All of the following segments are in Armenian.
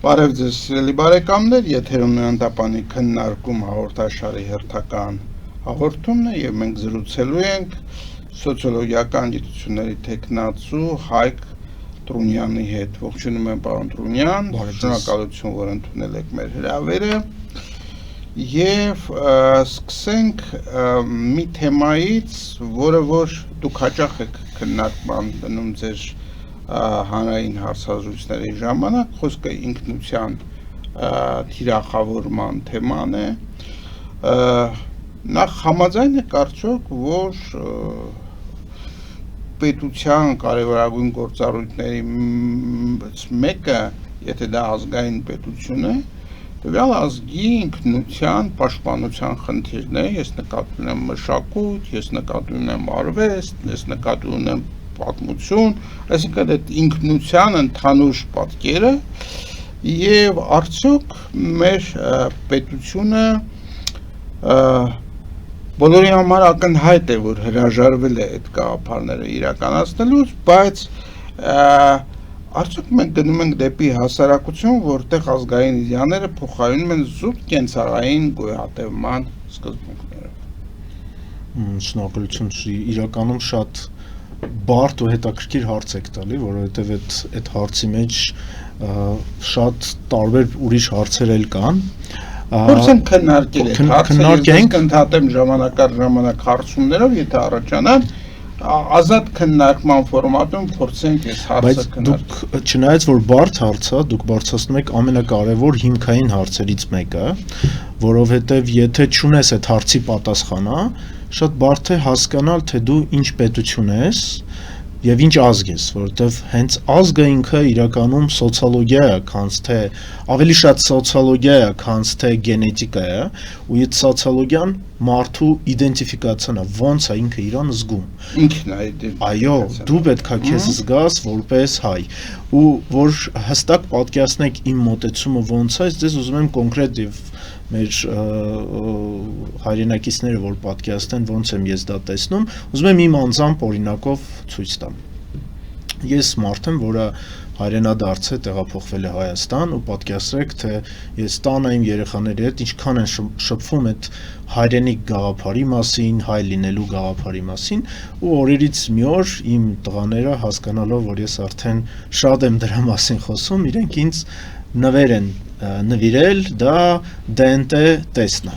Բարև ձեզ սիրելի բարեկամներ, եթերում է Անտապանի քննարկում հաղորդաշարի հերթական հաղորդումն է եւ մենք զրուցելու ենք սոցիոլոգիական գիտությունների տեխնացու Հայկ Տրունյանի հետ։ Ողջունում եմ պարոն Տրունյան, շնորհակալություն, որ ընդունել եք մեր հրավերը եւ սկսենք մի թեմայից, որը որ դուք հաճախ եք քննարկման դնում ձեր հանրային հարցազրույցների ժամանակ, խոսքը ինքնության թիրախավորման թեման է, նախ համաձայն եք արդյոք, որ պետության կարևորագույն գործառույթների մեկը, եթե դա ազգային պետություն է, տվյալ ազգի ինքնության պաշտպանության խնդիրն է, ես նկատի ունեմ մշակույթ, ես նկատի ունեմ արվեստ, ես նկատի ունեմ պատմություն, այսինքն այդ ինքնության ընդհանուր պատկերը եւ արդյոք մեր պետությունը բոլորի համար ակնհայտ է, որ հրաժարվել է այդ գաղափարները իրականացնելուց, բայց արդյոք մենք գնում ենք դեպի հասարակություն, որտեղ ազգային իդեալները փոխարինում են զուտ կենցաղային գոյատևման սկզբունքներով։ Շնորհակալություն, իրականում շատ բարդ ու հետաքրքիր հարց եք տալի, որովհետև այդ հարցի մեջ շատ տարբեր ուրիշ հարցեր էլ կան։ Փորձենք քննարկել այդ հարցը, ես կընդհատեմ ժամանակ առ ժամանակ հարցումներով, եթե առաջանան, ազատ քննարկման ֆորմատում փորձենք այս հարցը քննարկել։ Դուք չնայած որ բարդ հարց է, դուք բարձրացնում եք ամենակարևոր հիմքային հարցերից մեկը, որովհետև եթե չունես այդ հարցի պատասխանը, շատ բարդ է հասկանալ, թե դու ինչ պետություն ես եւ ինչ ազգ ես, որովհետեւ հենց ազգը ինքը իրականում սոցիոլոգիա է, քանց թե ավելի շատ սոցիոլոգիա է, քանց թե գենետիկա է, ու այդ սոցիոլոգիան մարդու իդենտիֆիկացիան է, ոնց է ինքը իրան զգում։ Ինքն է իդենտիֆիկացիան։ Այո, դու պետք է քեզ զգաս որպես հայ։ Ու որ հստակ պատկերացնեք իմ մոտեցումը ոնց է, ես ուզում եմ կոնկրետ եւ մեր հայրենակիցները, որ պատկերացնեն ոնց եմ ես դա տեսնում, ուզում եմ իմ անձամբ օրինակով ցույց տամ։ Ես մարդ եմ, որը հայրենադարձ է, տեղափոխվել է Հայաստան ու պատկերացրեք, թե ես տանը իմ երեխաների հետ ինչքան են շփվում այդ հայրենիք գաղափարի մասին, հայ լինելու գաղափարի մասին, ու օրերից մի օր իմ տղաները հասկանալով, որ ես արդեն շատ եմ դրա մասին խոսում, իրենք ինձ նվեր են նվիրել, դա DNT տեսն է։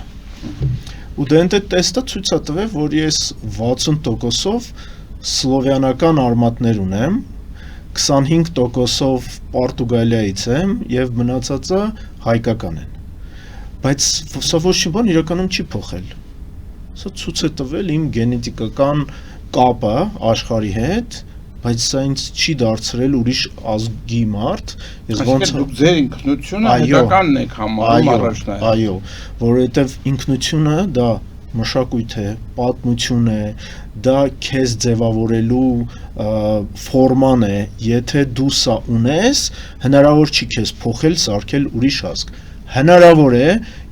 Ու DNT տեստը ցույց է տվել, որ ես 60%-ով սլովյանական արմատներ ունեմ, 25%-ով Պորտուգալիայից եմ եւ մնացածը հայկական են։ Բայց սա ոչ մի բան իրականում չի փոխել։ Սա ցույց է տվել իմ գենետիկական կապը աշխարհի հետ, բայց սա ինձ չի դարձրել ուրիշ ազգի մարդ, ես ոնց դուք ձեր ինքնությունը հետականն եք համարում առաջնային։ Այո, որովհետև ինքնությունը դա մշակույթ է, պատմություն է, դա քեզ ձևավորելու ֆորման է, եթե դու սա ունես, հնարավոր չի քեզ փոխել, սարքել ուրիշ ազգ։ Հնարավոր է,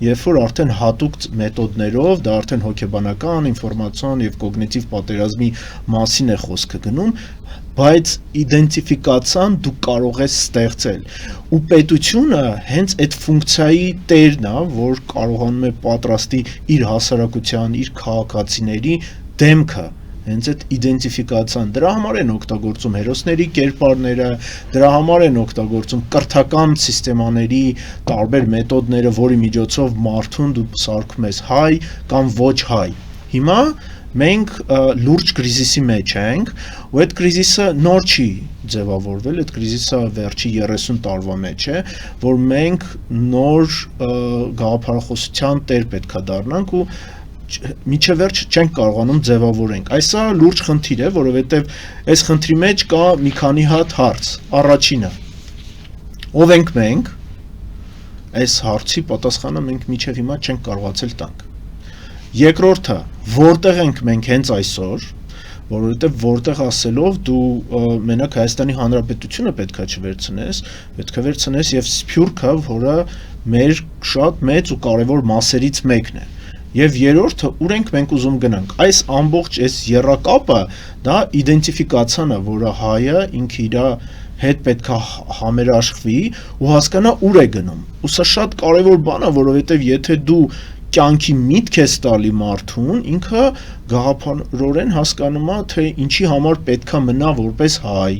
երբ որ արդեն հատուկ մեթոդներով, դա արդեն հոգեբանական, ինֆորմացիոն եւ կոգնիտիվ պատերազմի մասին է խոսքը գնում, բայց իդենտիֆիկացիան դու կարող ես ստեղծել։ Ու պետությունը հենց այդ ֆունկցիայի տերն է, որ կարողանում է պատրաստի իր հասարակության, իր քաղաքացիների դեմքը հենց այդ իդենտիֆիկացիան, դրա համար են օգտագործում հերոսների կերպարները, դրա համար են օգտագործում կրթական սիստեմաների տարբեր մեթոդները, որի միջոցով մարդուն դու սարքում ես հայ կամ ոչ հայ։ Հիմա մենք լուրջ կրիզիսի մեջ ենք, ու այդ կրիզիսը նոր չի ձևավորվել, այդ կրիզիսը վերջի 30 տարվա մեջ է, որ մենք նոր գաղափարախոսության տեր պետք է դառնանք ու միջև վերջ չենք կարողանում ձևավորենք։ Այսա լուրջ խնդիր է, որովհետև այս խնդրի մեջ կա մի քանի հատ հարց։ Առաջինը, ով ենք մենք, այս հարցի պատասխանը մենք միջև հիմա չենք կարողացել տանք։ Երկրորդը, որտեղ ենք մենք հենց այսօր, որովհետև որտեղ ասելով դու մենակ Հայաստանի Հանրապետությունը պետքա չվերցնես, պետք է վերցնես եւ Սփյուռքը, որը մեր շատ մեծ ու կարևոր մասերից մեկն է։ եւ երրորդը ուր ենք մենք ուզում գնանք։ Այս ամբողջ այս եռակապը դա իդենտիֆիկացիան է, որը հայը ինքը իր հետ պետքա համերաշխվի ու հասկանա ուր է գնում։ Ու սա շատ կարևոր բան է, որովհետեւ եթե դու կյանքի միտք ես տալի մարդուն, ինքը գաղափարորեն հասկանում է, թե ինչի համար պետքա մնա որպես հայ,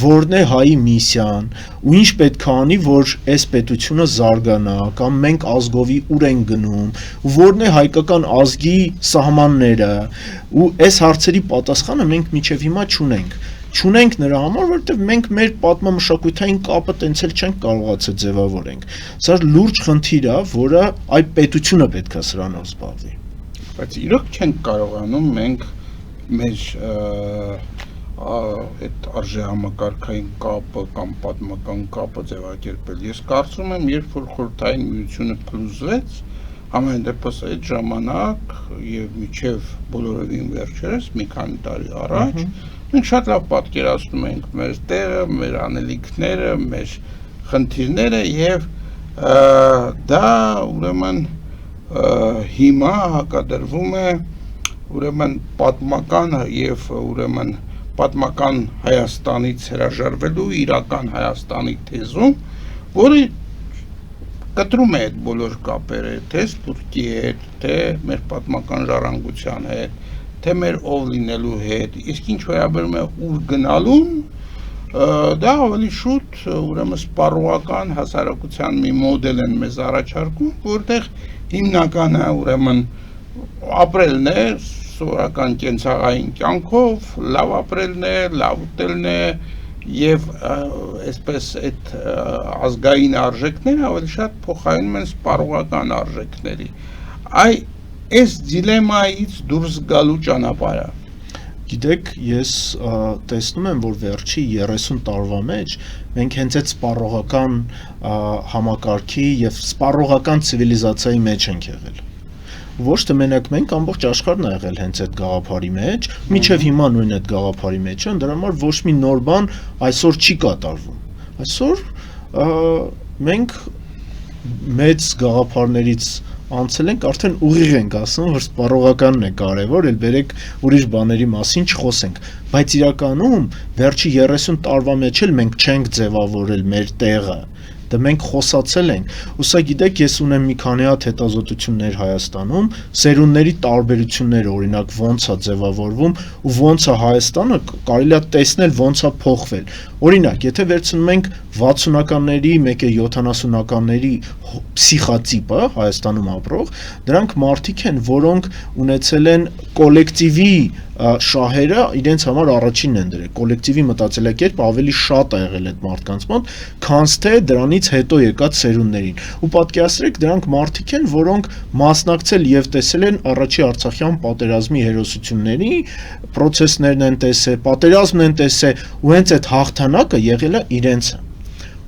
որն է հայի միսիան, ու ինչ պետքա անի, որ այս պետությունը զարգանա, կամ մենք ազգովի ուր ենք գնում, ու որն է հայկական ազգի սահմանները, ու այս հարցերի պատասխանը մենք մինչև հիմա չունենք նրա համար, որովհետև մենք մեր պատմամշակութային կապը տենց էլ չենք կարողացել ձևավորենք։ Սա լուրջ խնդիր է, որը այդ պետությունը պետք է սրանով զբաղվի։ Բայց իրոք չենք կարողանում մենք մեր այդ արժեհամակարգային կապը կամ պատմական կապը ձևակերպել։ Ես կարծում եմ, երբ որ Խորհրդային Միությունը փլուզվեց, ամեն դեպս այդ ժամանակ եւ միջև բոլորովին վերջերս մի քանի տարի առաջ մենք շատ լավ պատկերացնում ենք մեր տեղը, մեր անելիքները, մեր խնդիրները եւ դա ուրեմն հիմա հակադրվում է ուրեմն պատմական եւ ուրեմն պատմական Հայաստանից հրաժարվելու իրական Հայաստանի թեզում, որը կտրում է այդ բոլոր կապերը, թե Սփյուռքի հետ, թե մեր պատմական ժառանգության հետ, թե մեր ով լինելու հետ, իսկ ինչ վերաբերում է ուր գնալուն, դա ավելի շուտ ուրեմն սպառողական հասարակության մի մոդել են մեզ առաջարկում, որտեղ հիմնականը ուրեմն ապրելն է, սովորական կենցաղային կյանքով, լավ ապրելն է, լավ ուտելն է եւ այսպես այդ ազգային արժեքները ավելի շատ փոխարինում են սպառողական արժեքների։ Այս դիլեմայից դուրս գալու ճանապարհը։ Գիտեք, ես տեսնում եմ, որ վերջի 30 տարվա մեջ մենք հենց այդ սպառողական համակարգի եւ սպառողական ցիվիլիզացիայի մեջ ենք եղել։ Ոչ թե մենակ մենք, ամբողջ աշխարհն է եղել հենց այդ գաղափարի մեջ, մինչև հիմա նույն այդ գաղափարի մեջ են, դրա համար ոչ մի նոր բան այսօր չի կատարվում։ Այսօր մենք մեծ գաղափարներից անցել ենք, արդեն ուղիղ ենք ասում, որ սպառողականն է կարևոր, էլ բերեք ուրիշ բաների մասին չխոսենք, բայց իրականում վերջի 30 տարվա մեջ էլ մենք չենք ձևավորել մեր տեղը, դա մենք խոսացել ենք, ու սա գիտեք, ես ունեմ մի քանի հատ հետազոտություններ Հայաստանում, սերունդների տարբերությունները, օրինակ ոնց է ձևավորվում ու ոնց է Հայաստանը կարելի է տեսնել ոնց է փոխվել։ Օրինակ, եթե վերցնում ենք 60-ականների, մեկը 70-ականների փսիխատիպը Հայաստանում ապրող, դրանք մարդիկ են, որոնք ունեցել են կոլեկտիվի շահերը իրենց համար առաջինն են դրել, կոլեկտիվի մտածելակերպ ավելի շատ է եղել այդ մարդկանց մոտ, քան թե դրանից հետո եկած սերունդներին։ Ու պատկերացրեք, դրանք մարդիկ են, որոնք մասնակցել եւ տեսել են առաջի Արցախյան պատերազմի հերոսությունների, process-ներն են տեսել, պատերազմն են տեսել, ու հենց այդ հաղթանակը եղել է իրենցը։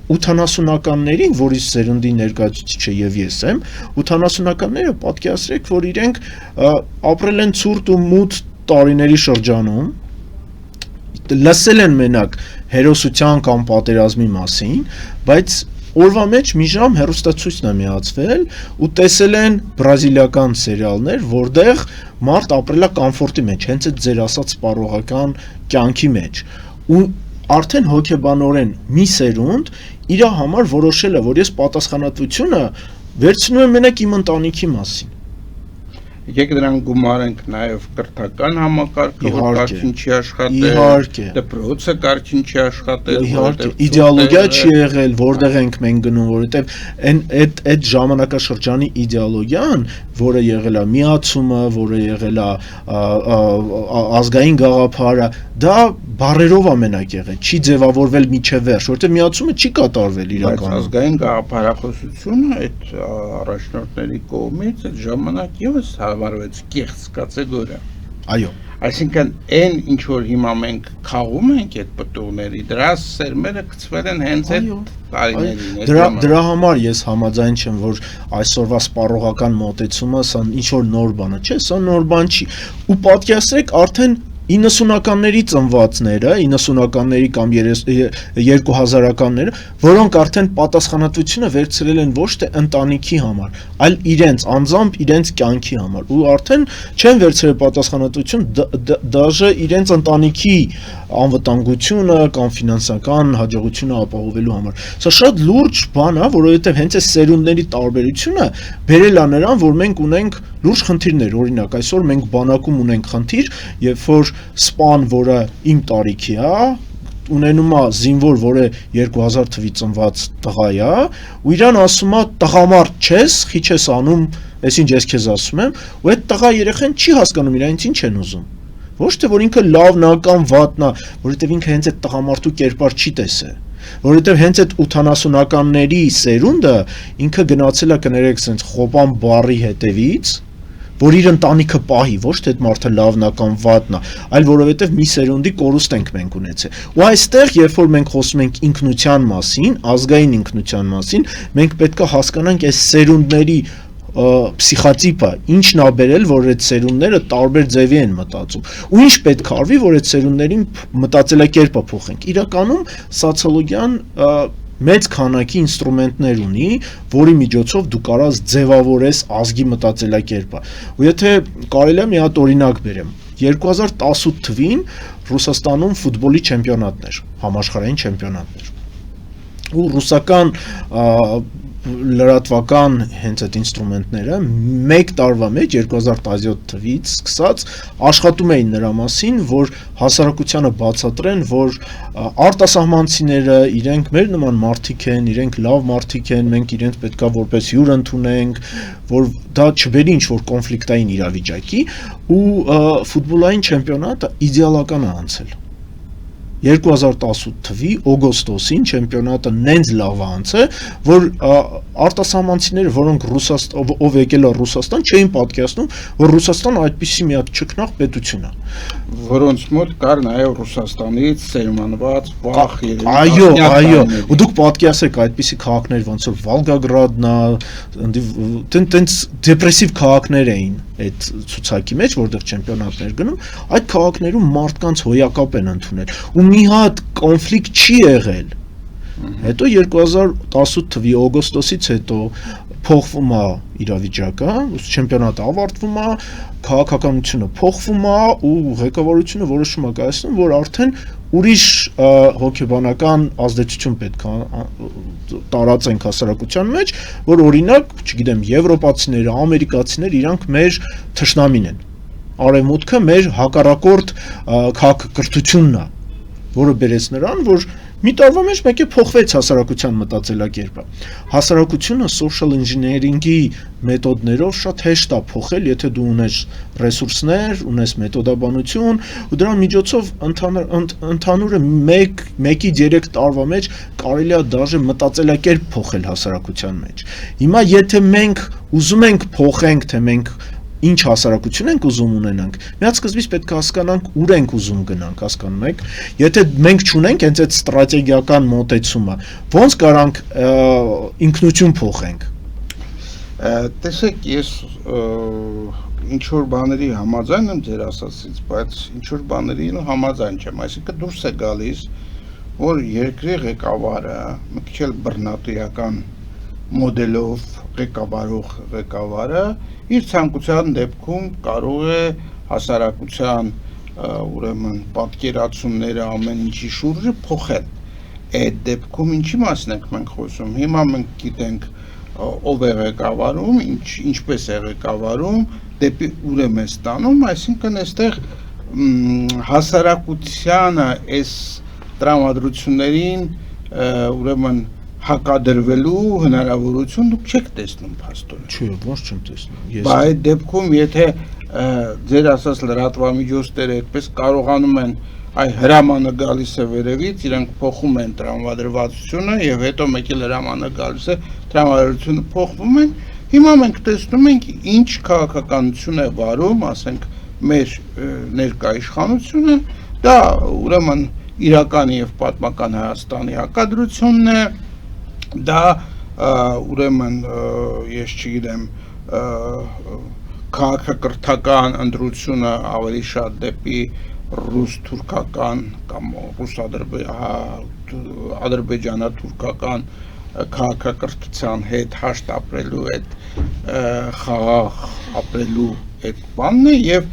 80-ականներին, որից սերունդի ներկայացուցիչը եւ ես եմ, 80-ականները պատկերացրեք, որ իրենք ապրել են ցուրտ ու մութ տարիների շրջանում, լսել են մենակ հերոսության կամ պատերազմի մասին, բայց օրվա մեջ մի ժամ հեռուստացույցն է միացվել ու տեսել են բրազիլիական սերիալներ, որտեղ մարդ ապրել է կոմֆորտի մեջ, հենց այդ ձեր ասած սպառողական կյանքի մեջ, ու արդեն հոգեբանորեն մի սերունդ իր համար որոշել է, որ ես պատասխանատվությունը վերցնում եմ մենակ իմ ընտանիքի մասին։ Եկեք դրան գումարենք նաև կրթական համակարգը, որ կարճին չի աշխատել, իհարկե, դպրոցը կարճին չի աշխատել, իհարկե, իդեոլոգիա չի եղել, որտեղ ենք մենք գնում, որովհետև այդ ժամանակաշրջանի իդեոլոգիան, որը եղել է միացումը, որը եղել է ազգային գաղափարը, դա բառերով ամենակ եղել, չի ձևավորվել միջև վերջ, որովհետև միացումը չի կատարվել իրականում։ Բայց ազգային գաղափարախոսությունը այդ առաջնորդների կողմից այդ ժամանակ ևս հարվարվեց կեղծ կատեգորիա։ Այո։ Այսինքն այն ինչ որ հիմա մենք խաղում ենք այդ պտուղների, դրա սերմերը գցվել են հենց այդ տարիներին։ Դրա համար ես համաձայն չեմ, որ այսօրվա սպառողական մոտեցումը սա ինչ որ նոր բան է, չէ, սա նոր բան չի։ Ու պատկերացրեք, արդեն 90-ականների ծնվածները, 90-ականների կամ 2000-ականները, որոնք արդեն պատասխանատվությունը վերցրել են ոչ թե ընտանիքի համար, այլ իրենց անձամբ իրենց կյանքի համար, ու արդեն չեն վերցրել պատասխանատվություն դաժե իրենց ընտանիքի անվտանգությունը կամ ֆինանսական հաջողությունը ապահովելու համար։ Սա շատ լուրջ բան է, որովհետև հենց այս սերունդների տարբերությունը բերել է նրան, որ մենք ունենք լուրջ խնդիրներ, օրինակ այսօր մենք բանակում ունենք խնդիր, երբ որ սպան, որը իմ տարիքի է, ունենում է զինվոր, որը 2000 թվի ծնված տղա է, ու իրան ասում է տղամարդ չես, խի չես անում, այսինչ ես քեզ ասում եմ, ու այդ տղա երեխան չի հասկանում իրանից ինչ են ուզում։ Ոչ թե որ ինքը լավն է կամ վատն է, որովհետև ինքը հենց այդ տղամարդու կերպար չի տեսել, որովհետև հենց այդ 80-ականների սերունդը ինքը գնացել է կներեք սենց խոպան բառի հետևից, որ իր ընտանիքը պահի, ոչ թե այդ մարդը լավն է կամ վատն է, այլ որովհետև մի սերունդի կորուստ ենք մենք ունեցել։ Ու այստեղ, երբ որ մենք խոսում ենք ինքնության մասին, ազգային ինքնության մասին, մենք պետք է հասկանանք այս սերունդների պսիխոտիպը, ինչն է բերել, որ այդ սերունդները տարբեր ձևի են մտածում, ու ինչ պետք է արվի, որ այդ սերունդներին մտածելակերպը փոխենք։ Իրականում սոցիոլոգիան մեծ քանակի ինստրումենտներ ունի, որի միջոցով դու կարաս ձևավորես ազգի մտածելակերպը։ Ու եթե կարելի է մի հատ օրինակ բերեմ, 2018 թվին Ռուսաստանում ֆուտբոլի չեմպիոնատներ, համաշխարհային չեմպիոնատներ, ու ռուսական լրատվական հենց այդ ինստրումենտները մեկ տարվա մեջ 2017 թվից սկսած աշխատում էին նրա մասին, որ հասարակությանը բացատրեն, որ արտասահմանցիները իրենք մեր նման մարդիկ են, իրենք լավ մարդիկ են, մենք իրենց պետքա որպես հյուր ընդունենք, որ դա չբերի ինչ-որ կոնֆլիկտային իրավիճակի, ու ֆուտբոլային չեմպիոնատը իդեալական է անցել։ 2018 թվի օգոստոսին չեմպիոնատը նենց լավ անցել, որ արտասահմանցիները, որոնք ով եկել է Ռուսաստան, չէին պատկերացնում, որ Ռուսաստանը այդպիսի մի հատ ճգնաղ պետություն է, որոնց մոտ կար նաև Ռուսաստանից սերմանված վախ այո, ու դուք պատկերացեք այդպիսի քաղաքներ, ոնց որ Վոլգոգրադն է, տենց դեպրեսիվ քաղաքներ էին այդ ցուցակի մեջ, որտեղ չեմպիոնատներ գնում, այդ քաղաքներում մարդկանց հոյակապ են ընդունել, ու մի հատ կոնֆլիկտ չի եղել։ Հետո 2018 թվի օգոստոսից հետո փոխվում է իրավիճակը, չեմպիոնատը ավարտվում է, քաղաքականությունը փոխվում է, ու ղեկավարությունը որոշում է կայացնում, որ արդեն ուրիշ հոգեբանական ազդեցություն պետք է տարածենք հասարակության մեջ, որ օրինակ, չգիտեմ, եվրոպացիները, ամերիկացիները իրանք մեր թշնամին են։ Արևմուտքը մեր հակառակորդ քաղաքակրթությունն է, որը բերեց նրան, որ մի տարվա մեջ մեկ է փոխվեց հասարակության մտածելակերպը։ Հասարակությունը social engineering-ի մեթոդներով շատ հեշտ է փոխել, եթե դու ունես ռեսուրսներ, ունես մեթոդաբանություն, ու դրա միջոցով ընդհանուրը 1-ից 3 տարվա մեջ կարելի է դաժե մտածելակերպ փոխել հասարակության մեջ։ Հիմա եթե մենք ուզում ենք փոխենք, թե մենք ինչ հասարակություն ենք ուզում ունենանք, միած սկզբից պետք է հասկանանք ուր ենք ուզում գնանք, հասկանում եք, եթե մենք չունենք հենց այդ ստրատեգիական մոտեցումը, ոնց կարանք ինքնություն փոխենք։ Տեսեք, ես ինչ-որ բաների համաձայն եմ ձեր ասածից, բայց ինչ-որ բաների համաձայն չեմ, այսինքն դուրս է գալիս, որ երկրի ղեկավարը մի քիչ էլ բռնատիրական մոդելով ղեկավարող ղեկավարը իր ցանկության դեպքում կարող է հասարակության ուրեմն պատկերացումները ամեն ինչի շուրջը փոխել։ Այդ դեպքում ինչի մասին ենք մենք խոսում։ Հիմա մենք գիտենք ով է ղեկավարում, ինչպես է ղեկավարում, դեպի ուր է մեզ տանում, այսինքն այստեղ հասարակությանը այս տրամադրություններին ուրեմն հակադրվելու հնարավորություն դուք չեք տեսնում փաստորեն։ Չէ, ոնց չեմ տեսնում։ Բայց այդ դեպքում եթե ձեր ասած լրատվամիջոցները այդպես կարողանում են այ հրամանը գալիս է վերևից, իրենք փոխում են տրամադրվածությունը եւ հետո մեկ էլ հրամանը գալիս է, տրամադրությունը փոխվում են, հիմա մենք տեսնում ենք ինչ քաղաքականություն է վարում, ասենք մեր ներկա իշխանությունը, դա ուրեմն իրական եւ պատմական Հայաստանի հակադրությունն է, դա ուրեմն ես չգիտեմ քաղաքակրթական ընտրությունը ավելի շատ դեպի ռուս-թուրքական կամ ադրբեջանա-թուրքական քաղաքակրթության հետ հաշտ ապրելու այդ խաղաղ ապրելու այդ բանն է եւ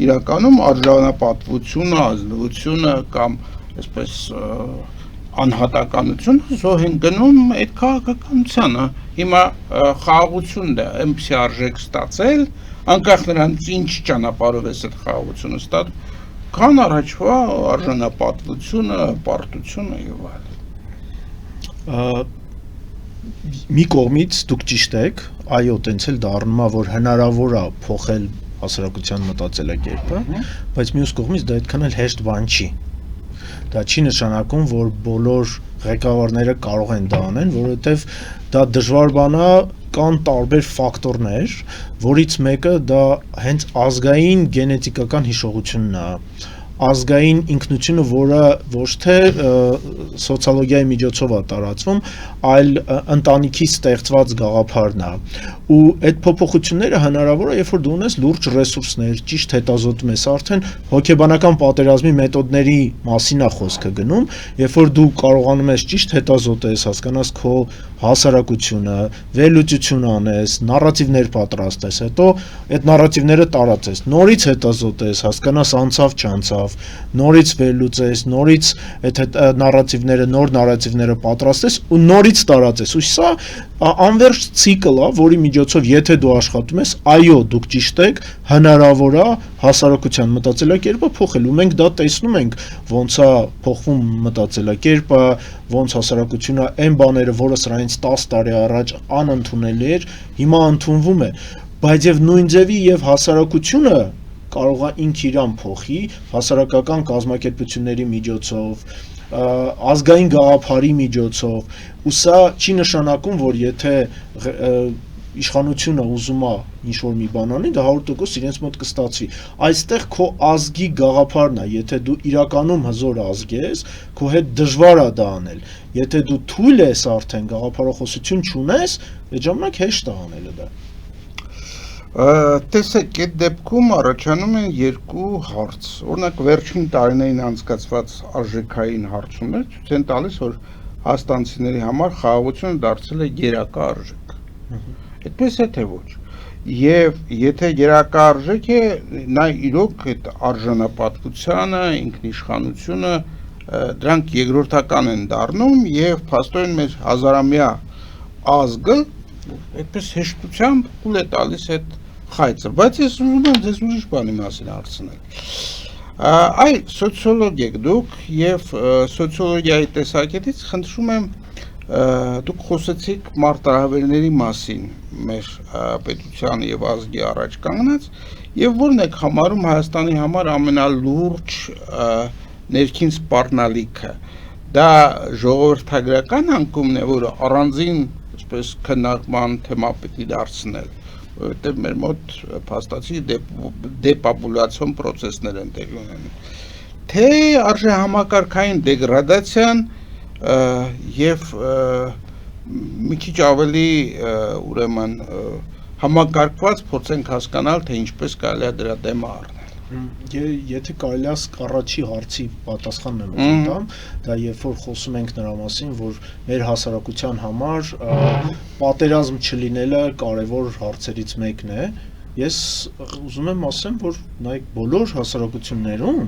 իրականում արժանապատվությունը, ազնվությունը կամ այսպես անհատականությունը զոհ են գնում այդ քաղաքականությանը։ Հիմա խաղաղությունն է այնպեսի արժեք ստացել, անկախ նրանից ինչ ճանապարհով է այդ խաղաղությունը ստացել, քան առաջվա արժանապատվությունը, պարտությունը եւ այլն։ Մի կողմից դուք ճիշտ եք, այո, տենց էլ դառնում է, որ հնարավոր է փոխել հասարակության մտածելակերպը, բայց մյուս կողմից դա այդքան էլ հեշտ բան չի։ Դա չի նշանակում, որ բոլոր ղեկավարները կարող են դա անեն, որովհետև դա դժվար բան է, կան տարբեր ֆակտորներ, որից մեկը դա հենց ազգային գենետիկական հիշողությունն է, ազգային ինքնությունը, որը ոչ թե սոցիոլոգիայի միջոցով է տարածվում, այլ ընտանիքի ստեղծված գաղափարն է։ Ու այդ փոփոխությունները հնարավոր է, երբ որ դու ունես լուրջ ռեսուրսներ, ճիշտ հետազոտում ես, արդեն հոգեբանական պատերազմի մեթոդների մասին է խոսքը գնում, երբ որ դու կարողանում ես ճիշտ հետազոտես, հասկանաս քո հասարակությունը, վերլուծություն անես, նարատիվներ պատրաստես, հետո այդ նարատիվները տարածես, նորից հետազոտես, հասկանաս անցավ, չանցավ, նորից վերլուծես, նորից այդ նարատիվները, նոր նարատիվները պատրաստես ու նորից տարածես։ Ու սա անվերջ ցիկլ է, որի միջոցով եթե դու աշխատում ես, այո, դուք ճիշտ եք, հնարավոր է հասարակության մտածելակերպը փոխել։ Ու մենք դա տեսնում ենք, ոնց է փոխվում մտածելակերպը, ոնց հասարակությունը այն բաները, որը սրանից 10 տարի առաջ անընդունելի էր, հիմա ընդունվում է։ Բայց եւ նույն ձևի եւ հասարակությունը կարող է ինքը իրան փոխի հասարակական կազմակերպությունների միջոցով, ազգային գաղափարի միջոցով, ու սա չի նշանակում, որ եթե իշխանությունը ուզում է ինչ-որ մի բան անի, դա 100% իրենց մոտ կստացվի։ Այստեղ քո ազգի գաղափարն է, եթե դու իրականում հզոր ազգ ես, քո հետ դժվար է դա անել։ Եթե դու թույլ ես արդեն գաղափարախոսություն չունես, այդ ժամանակ հեշտ է անելը դա։ Տեսեք, այդ դեպքում առաջանում են երկու հարց։ Օրինակ վերջին տարիներին անցկացված արժեքային հարցումներ ցույց են տալիս, որ հաստանցիների համար խաղաղությունը դարձել է գերակա արժեք։ Այդպես է թե ոչ։ Եվ եթե գերակա արժեք է, նա իրոք այդ արժանապատվությունը, ինքնիշխանությունը դրանք երկրորդական են դառնում եւ փաստորեն մեր հազարամյա ազգը այդպես հեշտությամբ կուլ է տալիս այդ խայծը, բայց ես ուզում եմ ձեզ ուրիշ բանի մասին հարցնել։ Այ սոցիոլոգ եք դուք եւ սոցիոլոգիայի տեսակետից խնդրում եմ դուք խոսեցիք մարտահրավերների մասին մեր պետության եւ ազգի առաջ կանգնած եւ որն եք համարում Հայաստանի համար ամենալուրջ ներքին սպառնալիքը։ Դա ժողովրդագրական անկումն է, որը առանձին այսպես քննարկման թեմա պիտի դարձնել, որովհետև մեր մոտ փաստացի դեպոպուլյացիոն process-ներ են տեղի ունենում։ Թե արժեհամակարգային դեգրադացիան եւ մի քիչ ավելի ուրեմն համակարգված փորձենք հասկանալ, թե ինչպես կարելի է դրա դեմը առնել։ Եթե կարելի է առաջի հարցի պատասխանն եմ ուզում տամ, դա երբ որ խոսում ենք նրա մասին, որ մեր հասարակության համար պատերազմ չլինելը կարևոր հարցերից մեկն է, ես ուզում եմ ասեմ, որ նայեք բոլոր հասարակություններում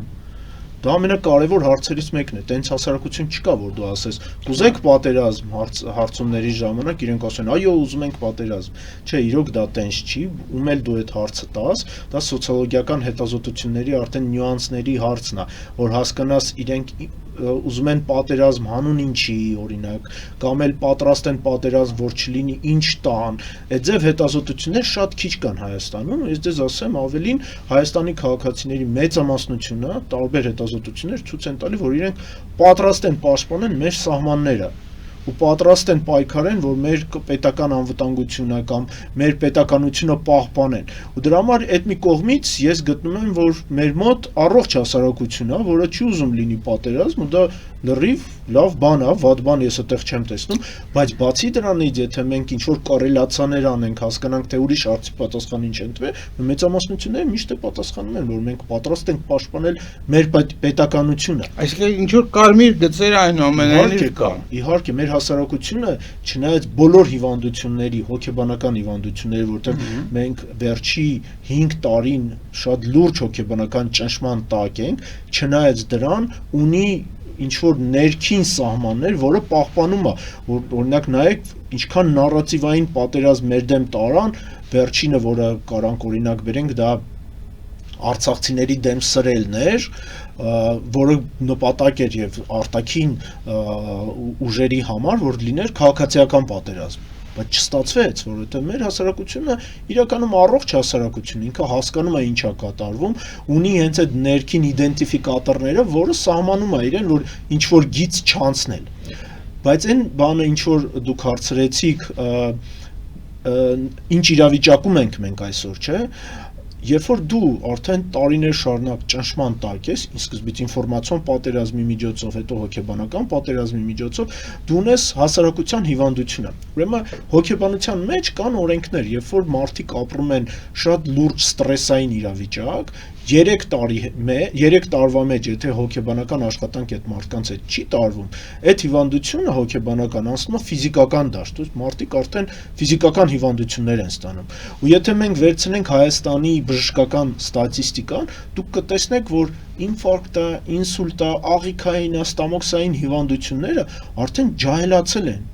դա ամենակարևոր հարցերից մեկն է, տենց հասարակություն չկա, որ դու ասես, կուզեք պատերազմ հարցումների ժամանակ իրենք ասեն, այո, ուզում ենք պատերազմ, չէ, իրոք դա տենց չի, ում էլ դու այդ հարցը տաս, դա սոցիոլոգիական հետազոտությունների արդեն նյուանսների հարցն է, որ հասկանաս իրենք ուզում են պատերազմ հանուն ինչի, օրինակ, կամ էլ պատրաստ են պատերազմ, որ չլինի ինչ տան, այդ ձև հետազոտություններ շատ քիչ կան Հայաստանում, ես ձեզ ասեմ, ավելին Հայաստանի քաղաքացիների մեծամասնությունը տարբեր հետազոտություններ ցույց են տալի, որ իրենք պատրաստ են պաշտպանել մեր սահմանները, ու պատրաստ են պայքարեն, որ մեր պետական անվտանգությունը կամ մեր պետականությունը պահպանեն։ Ու դրա համար այդ մի կողմից ես գտնում եմ, որ մեր մոտ առողջ հասարակություն է, որը չի ուզում լինի պատերազմ, ու դա լրիվ լավ բան է, վատ բան ես այդտեղ չեմ տեսնում, բայց բացի դրանից, եթե մենք ինչ-որ կոռելացիաներ անենք, հասկանանք, թե ուրիշ հարցի պատասխան ինչ են տվել, մեծամասնությունները միշտ է պատասխանում են, որ մենք պատրաստ ենք պաշտպանել մեր պետականությունը։ Այսինքն ինչ որ կարմիր գծեր այնուամենայնիվ կան։ Իհարկե, մեր հասարակությունը, չնայած բոլոր հիվանդությունների, հոգեբանական հիվանդությունների, որտեղ մենք վերջի 5 տարին շատ լուրջ հոգեբանական ճնշման տակ ենք, չնայած դրան ունի ինչ-որ ներքին սահմաններ, որը պահպանում է, որ օրինակ նայեք, ինչքան նարատիվային պատերազմ մեր դեմ տարան, վերջինը, որը կարանք օրինակ բերենք, դա արցախցիների դեմ սրելն էր, որը նպատակ էր եւ արտաքին ուժերի համար, որ լիներ քաղաքացիական պատերազմ, բայց չստացվեց, որովհետեւ մեր հասարակությունը իրականում առողջ հասարակություն, ինքը հասկանում է ինչա կատարվում, ունի հենց այդ ներքին իդենտիֆիկատորները, որը սահմանում է իրեն, որ ինչ որ գիծ չանցնել։ Բայց այն բանը, ինչ որ դուք հարցրեցիք, ինչ իրավիճակում ենք մենք այսօր, չէ՞։ Երբ որ դու արդեն տարիներ շարունակ ճնշման տակ ես, ի սկզբից ինֆորմացիոն պատերազմի միջոցով, հետո հոգեբանական պատերազմի միջոցով, դու ունես հասարակության հիվանդությունը։ Ուրեմն հոգեբանության մեջ կան օրենքներ, երբ որ մարդիկ ապրում են շատ լուրջ ստրեսային իրավիճակ, 3 տարվա մեջ, եթե հոգեբանական աշխատանք այդ մարդկանց հետ չի տարվում, այդ հիվանդությունը հոգեբանական անցնում է ֆիզիկական դաշտ, մարդիկ արդեն ֆիզիկական հիվանդություններ են ստանում։ Ու եթե մենք վերցնենք Հայաստանի բժշկական ստատիստիկան, դուք կտեսնեք, որ ինֆարկտը, ինսուլտը, աղիքային, ստամոքսային հիվանդությունները արդեն ջահելացել են։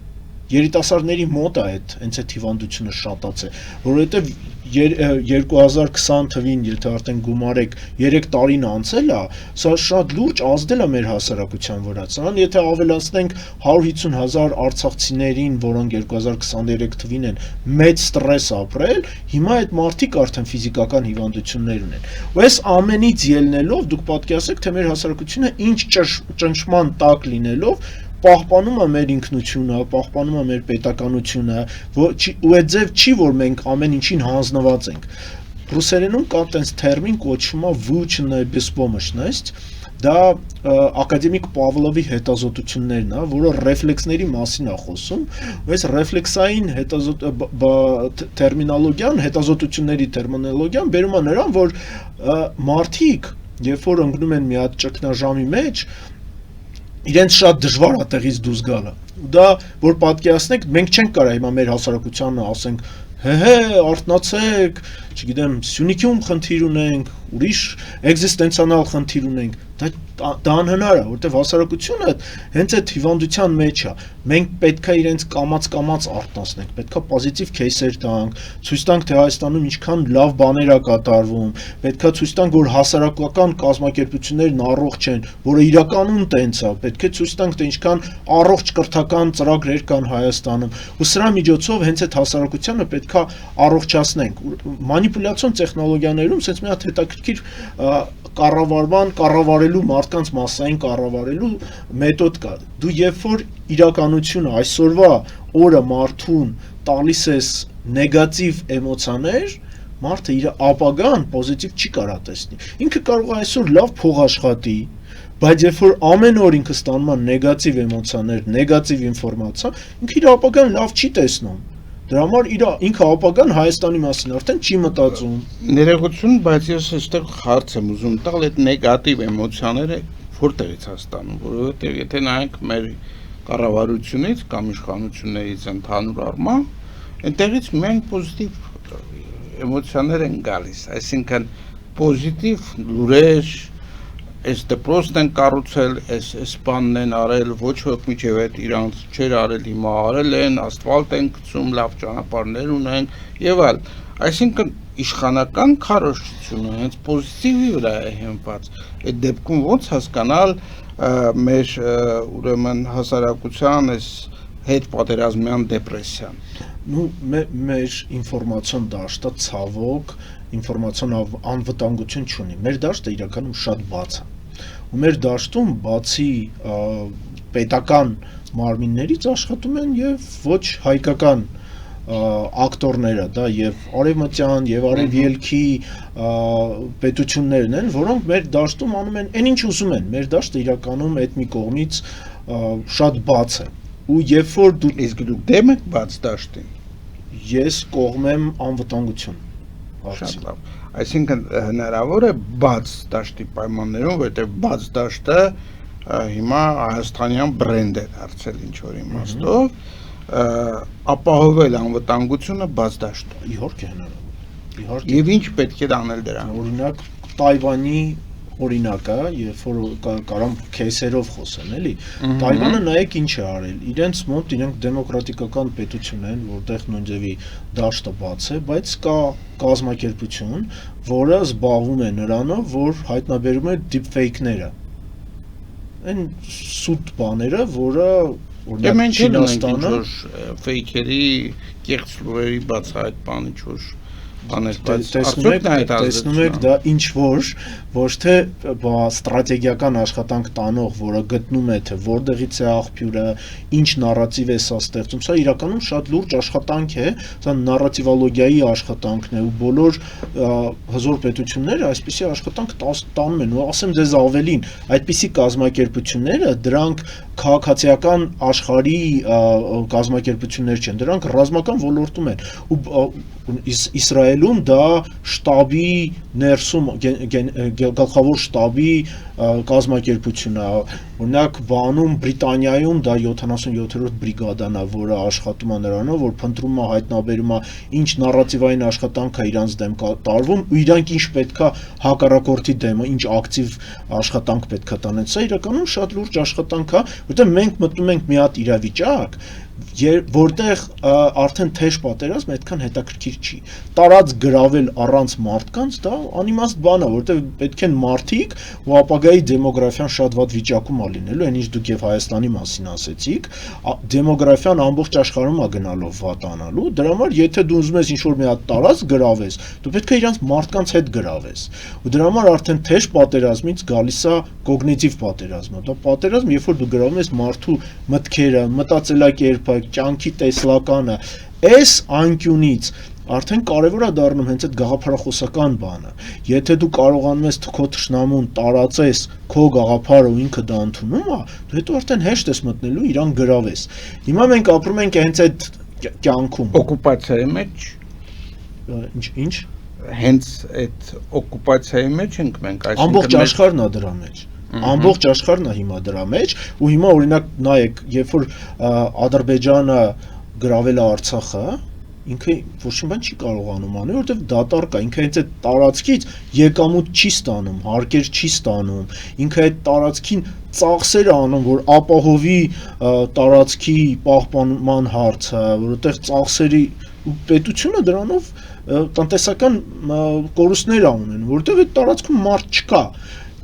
Երիտասարդների մոտ է հենց այդ հիվանդությունը շատացել, որովհետև 2020 թվին, եթե արդեն գումարեք 3 տարին անցել է, սա շատ լուրջ ազդել է մեր հասարակության վրա։ Սրան եթե ավելացնենք 150,000 արցախցիներին, որոնք 2023 թվին են մեծ ստրես ապրել, հիմա այդ մարդիկ արդեն ֆիզիկական հիվանդություններ ունեն։ Ու այս ամենից ելնելով դուք պատկերացրեք, թե մեր հասարակությունը ինչ ճնշման տակ լինելով պահպանում է մեր ինքնությունը, պահպանում է մեր պետականությունը, ու այդ ձև չի, որ մենք ամեն ինչին հանձնված ենք։ Ռուսերենում կա տենց տերմին կոչվում է «выученная беспомощность», դա ակադեմիկ Պավլովի հետազոտություններն է, որը ռեֆլեքսների մասին է խոսում, ու այս ռեֆլեքսային տերմինոլոգիան, հետազոտությունների տերմինոլոգիան բերում է նրան, որ մարդիկ, երբ որ ընկնում են մի հատ ճգնաժամի մեջ, իրենց շատ դժվար է տեղից դուրս գալը։ Դա որ պատկերացնեք, մենք չենք կարող հիմա մեր հասարակությանը ասենք, արթնացեք, չգիտեմ, Սյունիքում խնդիր ունենք, ուրիշ էկզիստենցիոնալ խնդիր ունենք, դա անհնար է, որտեղ հասարակությունը հենց այդ հիվանդության մեջ է։ Մենք պետք է իրենց կամաց արթնացնենք, պետք է պոզիտիվ քեյսեր տանք, ցույց տանք, թե Հայաստանում ինչքան լավ բաներ է կատարվում, պետք է ցույց տանք, որ հասարակական կազմակերպություններն առողջ են, որը իրականում տենց է, պետք է ցույց տանք, թե ինչքան առողջ կրթական ծրագրեր կան Հայաստանում, ու սրա միջոցով հենց այդ հասարակությանը պետք է առողջացնենք։ Մանիպուլյացիոն տեխնոլոգիաներում sense մի հատ հետաքրքիր կառավարելու մարդկանց massային կառավարելու մեթոդ կա։ Դու երբ որ իրականությունը այսօրվա օրը մարդուն տալիս ես նեգատիվ էմոցիաներ, մարդը իր ապագան պոզիտիվ չի կարա տեսնի։ Ինքը կարող է այսօր լավ փող աշխատի, բայց երբ որ ամեն օր ինքը ստանում է նեգատիվ էմոցիաներ, նեգատիվ ինֆորմացիա, ինքը իր ապագան լավ չի տեսնում։ Դրա համար ինքը ապագան Հայաստանի մասին արդեն չի մտածում։ Ներողություն, բայց ես այստեղ հարց եմ ուզում տալ, այդ նեգատիվ էմոցիաները որտեղից է ստանում, որովհետև եթե նայենք մեր կառավարությունից կամ իշխանություններից ընդհանուր առմամբ, այնտեղից միայն պոզիտիվ էմոցիաներ են գալիս, այսինքն պոզիտիվ լուրեր, այս դպրոցն են կառուցել, այս բանն են արել, ոչ ոք միջև այդ իրանց չեր արել, հիմա արել են, ասֆալտ են գցում, լավ ճանապարհներ ունեն եւ այլ։ Այսինքն իշխանական քարոզչությունը հենց պոզիտիվի վրա է հենված։ Այդ դեպքում ոնց հասկանալ մեր ուրեմն հասարակության այս հետ պատերազմյան դեպրեսիան։ Մեր ինֆորմացիոն դաշտը ցավոք ինֆորմացիոն անվտանգություն չունի։ Մեր դաշտը իրականում շատ բաց է։ Ու մեր դաշտում բացի պետական մարմիններից աշխատում են եւ ոչ հայկական ակտորները, դա եւ արևմտյան եւ արևելքի պետություններն են, որոնք մեր դաշտում անում են այն ինչ ուզում են։ Մեր դաշտը իրականում այդ մի կողմից շատ բաց է։ Ու երբ որ Իսկ դուք դեմ եք բաց դաշտին։ ես կողմ եմ անվտանգություն։ Շատ լավ։ Այսինքն հնարավոր է բաց դաշտի պայմաններում, որտեղ բաց դաշտը հիմա հայաստանյան բրենդ է դարձել ինչ որ իմաստով, ապահովել անվտանգությունը բաց դաշտում։ Իհարկե հնարավոր։ Իհարկե։ Եվ ինչ պետք է անել դրան։ Օրինակ Տայվանի օրինակը, երբ որ կարամ քեյսերով խոսեն, էլի։ Տայվանը նայեք ինչ է արել։ Իրենց մոտ իրենք դեմոկրատիկական պետություն են, որտեղ նույն ձևի դաշտը բաց է, բայց կա կազմակերպություն, որը զբաղվում է նրանով, որ հայտնաբերում է deepfake-ները։ Այն սուտ բաները, որը Դե մենք Չինաստանը ֆեյքերի, կեղծ լուրերի բացահայտ բան ինչ որ բաներ, տեսնում եք դա ինչ ոչ թե ստրատեգիական աշխատանք տանող, որը գտնում է թե որտեղից է աղբյուրը, ինչ նարատիվ է սա ստեղծում, սա իրականում շատ լուրջ աշխատանք է, սա նարատիվոլոգիայի աշխատանքն է ու բոլոր հզոր պետությունները այսպիսի աշխատանք տանում են ու ասեմ ձեզ ավելին, այդպիսի կազմակերպությունները դրանք քաղաքացիական աշխարհի կազմակերպություններ չեն, դրանք ռազմական ոլորտում են ու Իսրայելում դա շտաբի ներսում գլխավոր շտաբի կազմակերպություն է, օրինակ բանում Բրիտանիայում դա 77-րդ բրիգադան է, որը աշխատում է նրանով, որ փնտրում է, հայտնաբերում է ինչ նարատիվային աշխատանք է իրանց դեմ տարվում ու իրանք ինչ պետքա հակառակորդի դեմ, ինչ ակտիվ աշխատանք պետքա տանեն, սա իրականում շատ լուրջ աշխատանք է, որտեղ մենք մտնում ենք մի հատ իրավիճակ, որտեղ արդեն թեժ պատերազմ այդքան հետաքրքիր չի։ Տարած գրավել առանց մարդկանց դա անիմաստ բան է, որտեղ պետք են մարդիկ ու ապագայի դեմոգրաֆիան շատ վատ վիճակում է լինելու, այն ինչ դուք եւ Հայաստանի մասին ասեցիք, դեմոգրաֆիան ամբողջ աշխարհում է գնալով վատանալու, դրա համար եթե դու ուզում ես ինչ-որ մի հատ տարած գրավես, դու պետք է իրանց մարդկանց հետ գրավես։ Ու դրա համար արդեն թեժ պատերազմից գալիս է կոգնիտիվ պատերազմը։ Դա պատերազմ, երբ որ դու գրավում ես մարդու մտքերը, մտածելակերպը, կյանքի տեսլականը, այս անկյունից արդեն կարևոր է դառնում հենց այդ գաղափարախոսական բանը։ Եթե դու կարողանում ես քո թշնամուն տարածես քո գաղափարը ու ինքը դա ընդունում է, դու հետո արդեն հեշտ ես մտնելու իրան գրավես։ Հիմա մենք ապրում ենք հենց այդ կյանքում։ Օկուպացիայի մեջ Ինչ հենց այդ օկուպացիայի մեջ ենք մենք, այսինքն ամբողջ աշխարհն է դրա մեջ։ Ամբողջ աշխարհն է հիմա դրա մեջ ու հիմա օրինակ նայեք, երբ որ Ադրբեջանը գրավել է Արցախը, ինքը ոչ մի բան չի կարողանում անել, որովհետև դատարկա, ինքը հենց այդ տարածքից եկամուտ չի ստանում, հարկեր չի ստանում, ինքը այդ տարածքին ծախսեր է անում, որ ապահովի տարածքի պահպանման հարցը, որովհետև ծախսերի ու պետությունը դրանով տնտեսական կորուստներ ունեն, որովհետև այդ տարածքում մարդ չկա։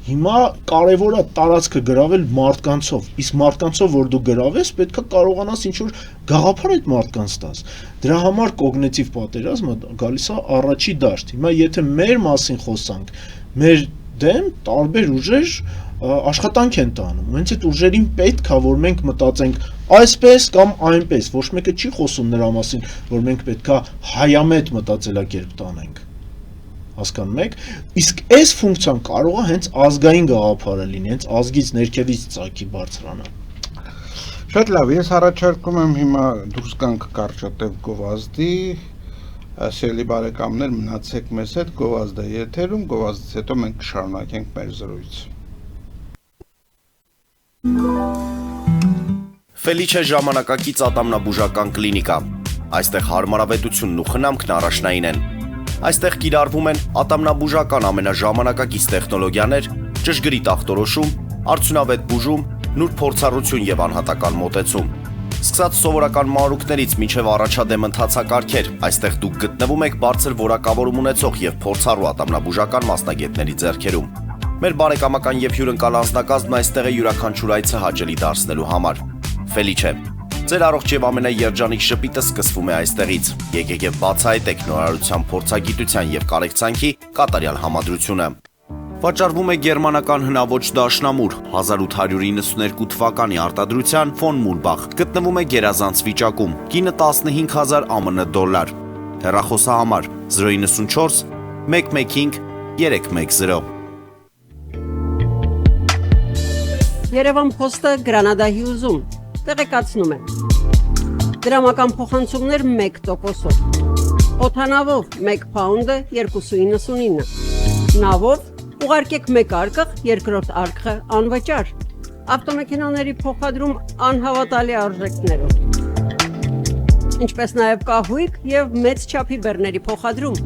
Հիմա կարևոր է տարածքը գրավել մարդկանցով, իսկ մարդկանցով որ դու գրավես, պետք է կարողանաս ինչ-որ գաղափար այդ մարդկանց տաս։ Դրա համար կոգնիտիվ պատերազմը գալիս է առաջի դաշտ։ Հիմա եթե մեր մասին խոսանք, մեր դեմ տարբեր ուժեր աշխատանք են տանում։ Հենց այդ ուժերին պետք է որ մենք մտածենք այսպես կամ այնպես, ոչ մեկը չի խոսում նրա մասին, որ մենք պետք է հայամետ մտածելակերպ տանենք։ Հասկանում եք, իսկ այս ֆունկցիան կարող է հենց ազգային գաղափարը լինի, հենց ազգից ներքևից ծագի բարձրանա։ Շատ լավ, ես առաջարկում եմ հիմա դուրս գանք կարճատև գովազդի, սիրելի բարեկամներ, մնացեք մեզ հետ, գովազդը եթերում, գովազդից հետո մենք կշարունակենք մեր զրույցը։ Ֆելիչե ժամանակակից ատամնաբուժական կլինիկա։ Այստեղ հարմարավետությունն ու խնամքն առաջնային են։ Այստեղ կիրառվում են ատամնաբուժական ամենաժամանակակից տեխնոլոգիաներ, ճշգրիտ ախտորոշում, արդյունավետ բուժում, նուրբ փորձառություն եւ անհատական մոտեցում։ Սկսած սովորական մանրուքներից մինչև առաջադեմ ընթացակարգեր, այստեղ դուք գտնվում եք բարձր որակավորում ունեցող եւ փորձառու ատամնաբուժական մասնագետների ձեռքերում։ Մեր բարեկամական եւ հյուրընկալ անձնակազմն այստեղ է յուրաքանչյուր այցը հաճելի դարձնելու համար։ Ֆելիչե, ձեր առողջ եւ ամենաերջանիկ շպիտը սկսվում է այստեղից։ Եկեք եւ բացահայտեք նորարարության, փորձագիտության եւ կարեկցանքի կատարյալ համադրությունը։ Վաճառվում է գերմանական հնաոճ դաշնամուր 1892 թվականի արտադրության Ֆոն Մուլբախ, գտնվում է գերազանց վիճակում, կինը 15,000 ԱՄՆ դոլար, հեռախոսահամար 094 115 310։ Երևան փոստը Գրանադա Հյուզում տեղեկացնում է դրամական փոխանցումներ 1%-ով, օդանավով 1 փաունդը 2.99, նավով ուղարկեք 1 արկղ, երկրորդ արկղը անվճար, ավտոմեքենաների փոխադրում անհավատալի արժեքներով, ինչպես նաև կահույք և մեծ չափի բեռների փոխադրում։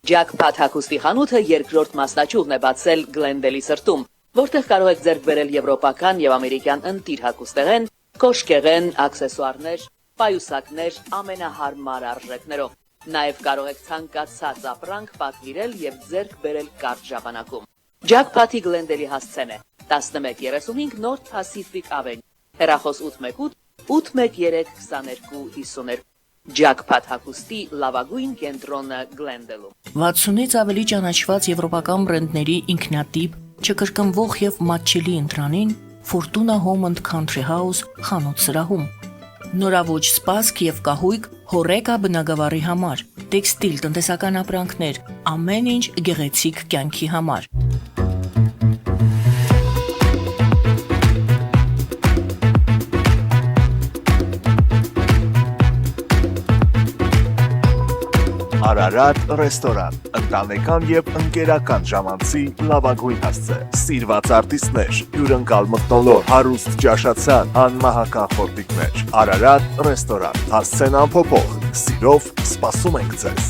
Ջաքփաթ հագուստի խանութը երկրորդ մասնաճյուղն է բացել Գլենդելի սրտում, որտեղ կարող եք ձեռք բերել եվրոպական և ամերիկյան ընտիր հագուստեղեն, կոշկեղեն, աքսեսուարներ, պայուսակներ ամենահարմար արժեքներով։ Նաև կարող եք ցանկացած ապրանք պատվիրել և ձեռք բերել կարճ ժամանակում։ Ջաքփաթի Գլենդելի հասցեն է 1135 North Pacific Avenue, հեռախոս 818 813 2252։ Ջաքփաթ հագուստի լավագույն կենտրոնը Գլենդելում։ 60-ից ավելի ճանաչված եվրոպական բրենդների ինքնատիպ, չկրկնվող և մատչելի ընտրանին Fortuna Home and Country House խանութ սրահում։ Նորավոճ սպասք և կահույք հորեկա բնագավառի համար, տեքստիլ տնտեսական ապրանքներ, ամեն ինչ գեղեցիկ կյանքի համար։ Արարատ ռեստորան, ընտանեկան և ընկերական ժամանցի լավագույն հասցե, սիրված արտիստներ, հյուրընկալ մթնոլորտ, հարուստ ճաշացան, անմահական խորտիկներ։ Արարատ ռեստորան, հասցեն անփոփոխ, սիրով սպասում ենք ձեզ։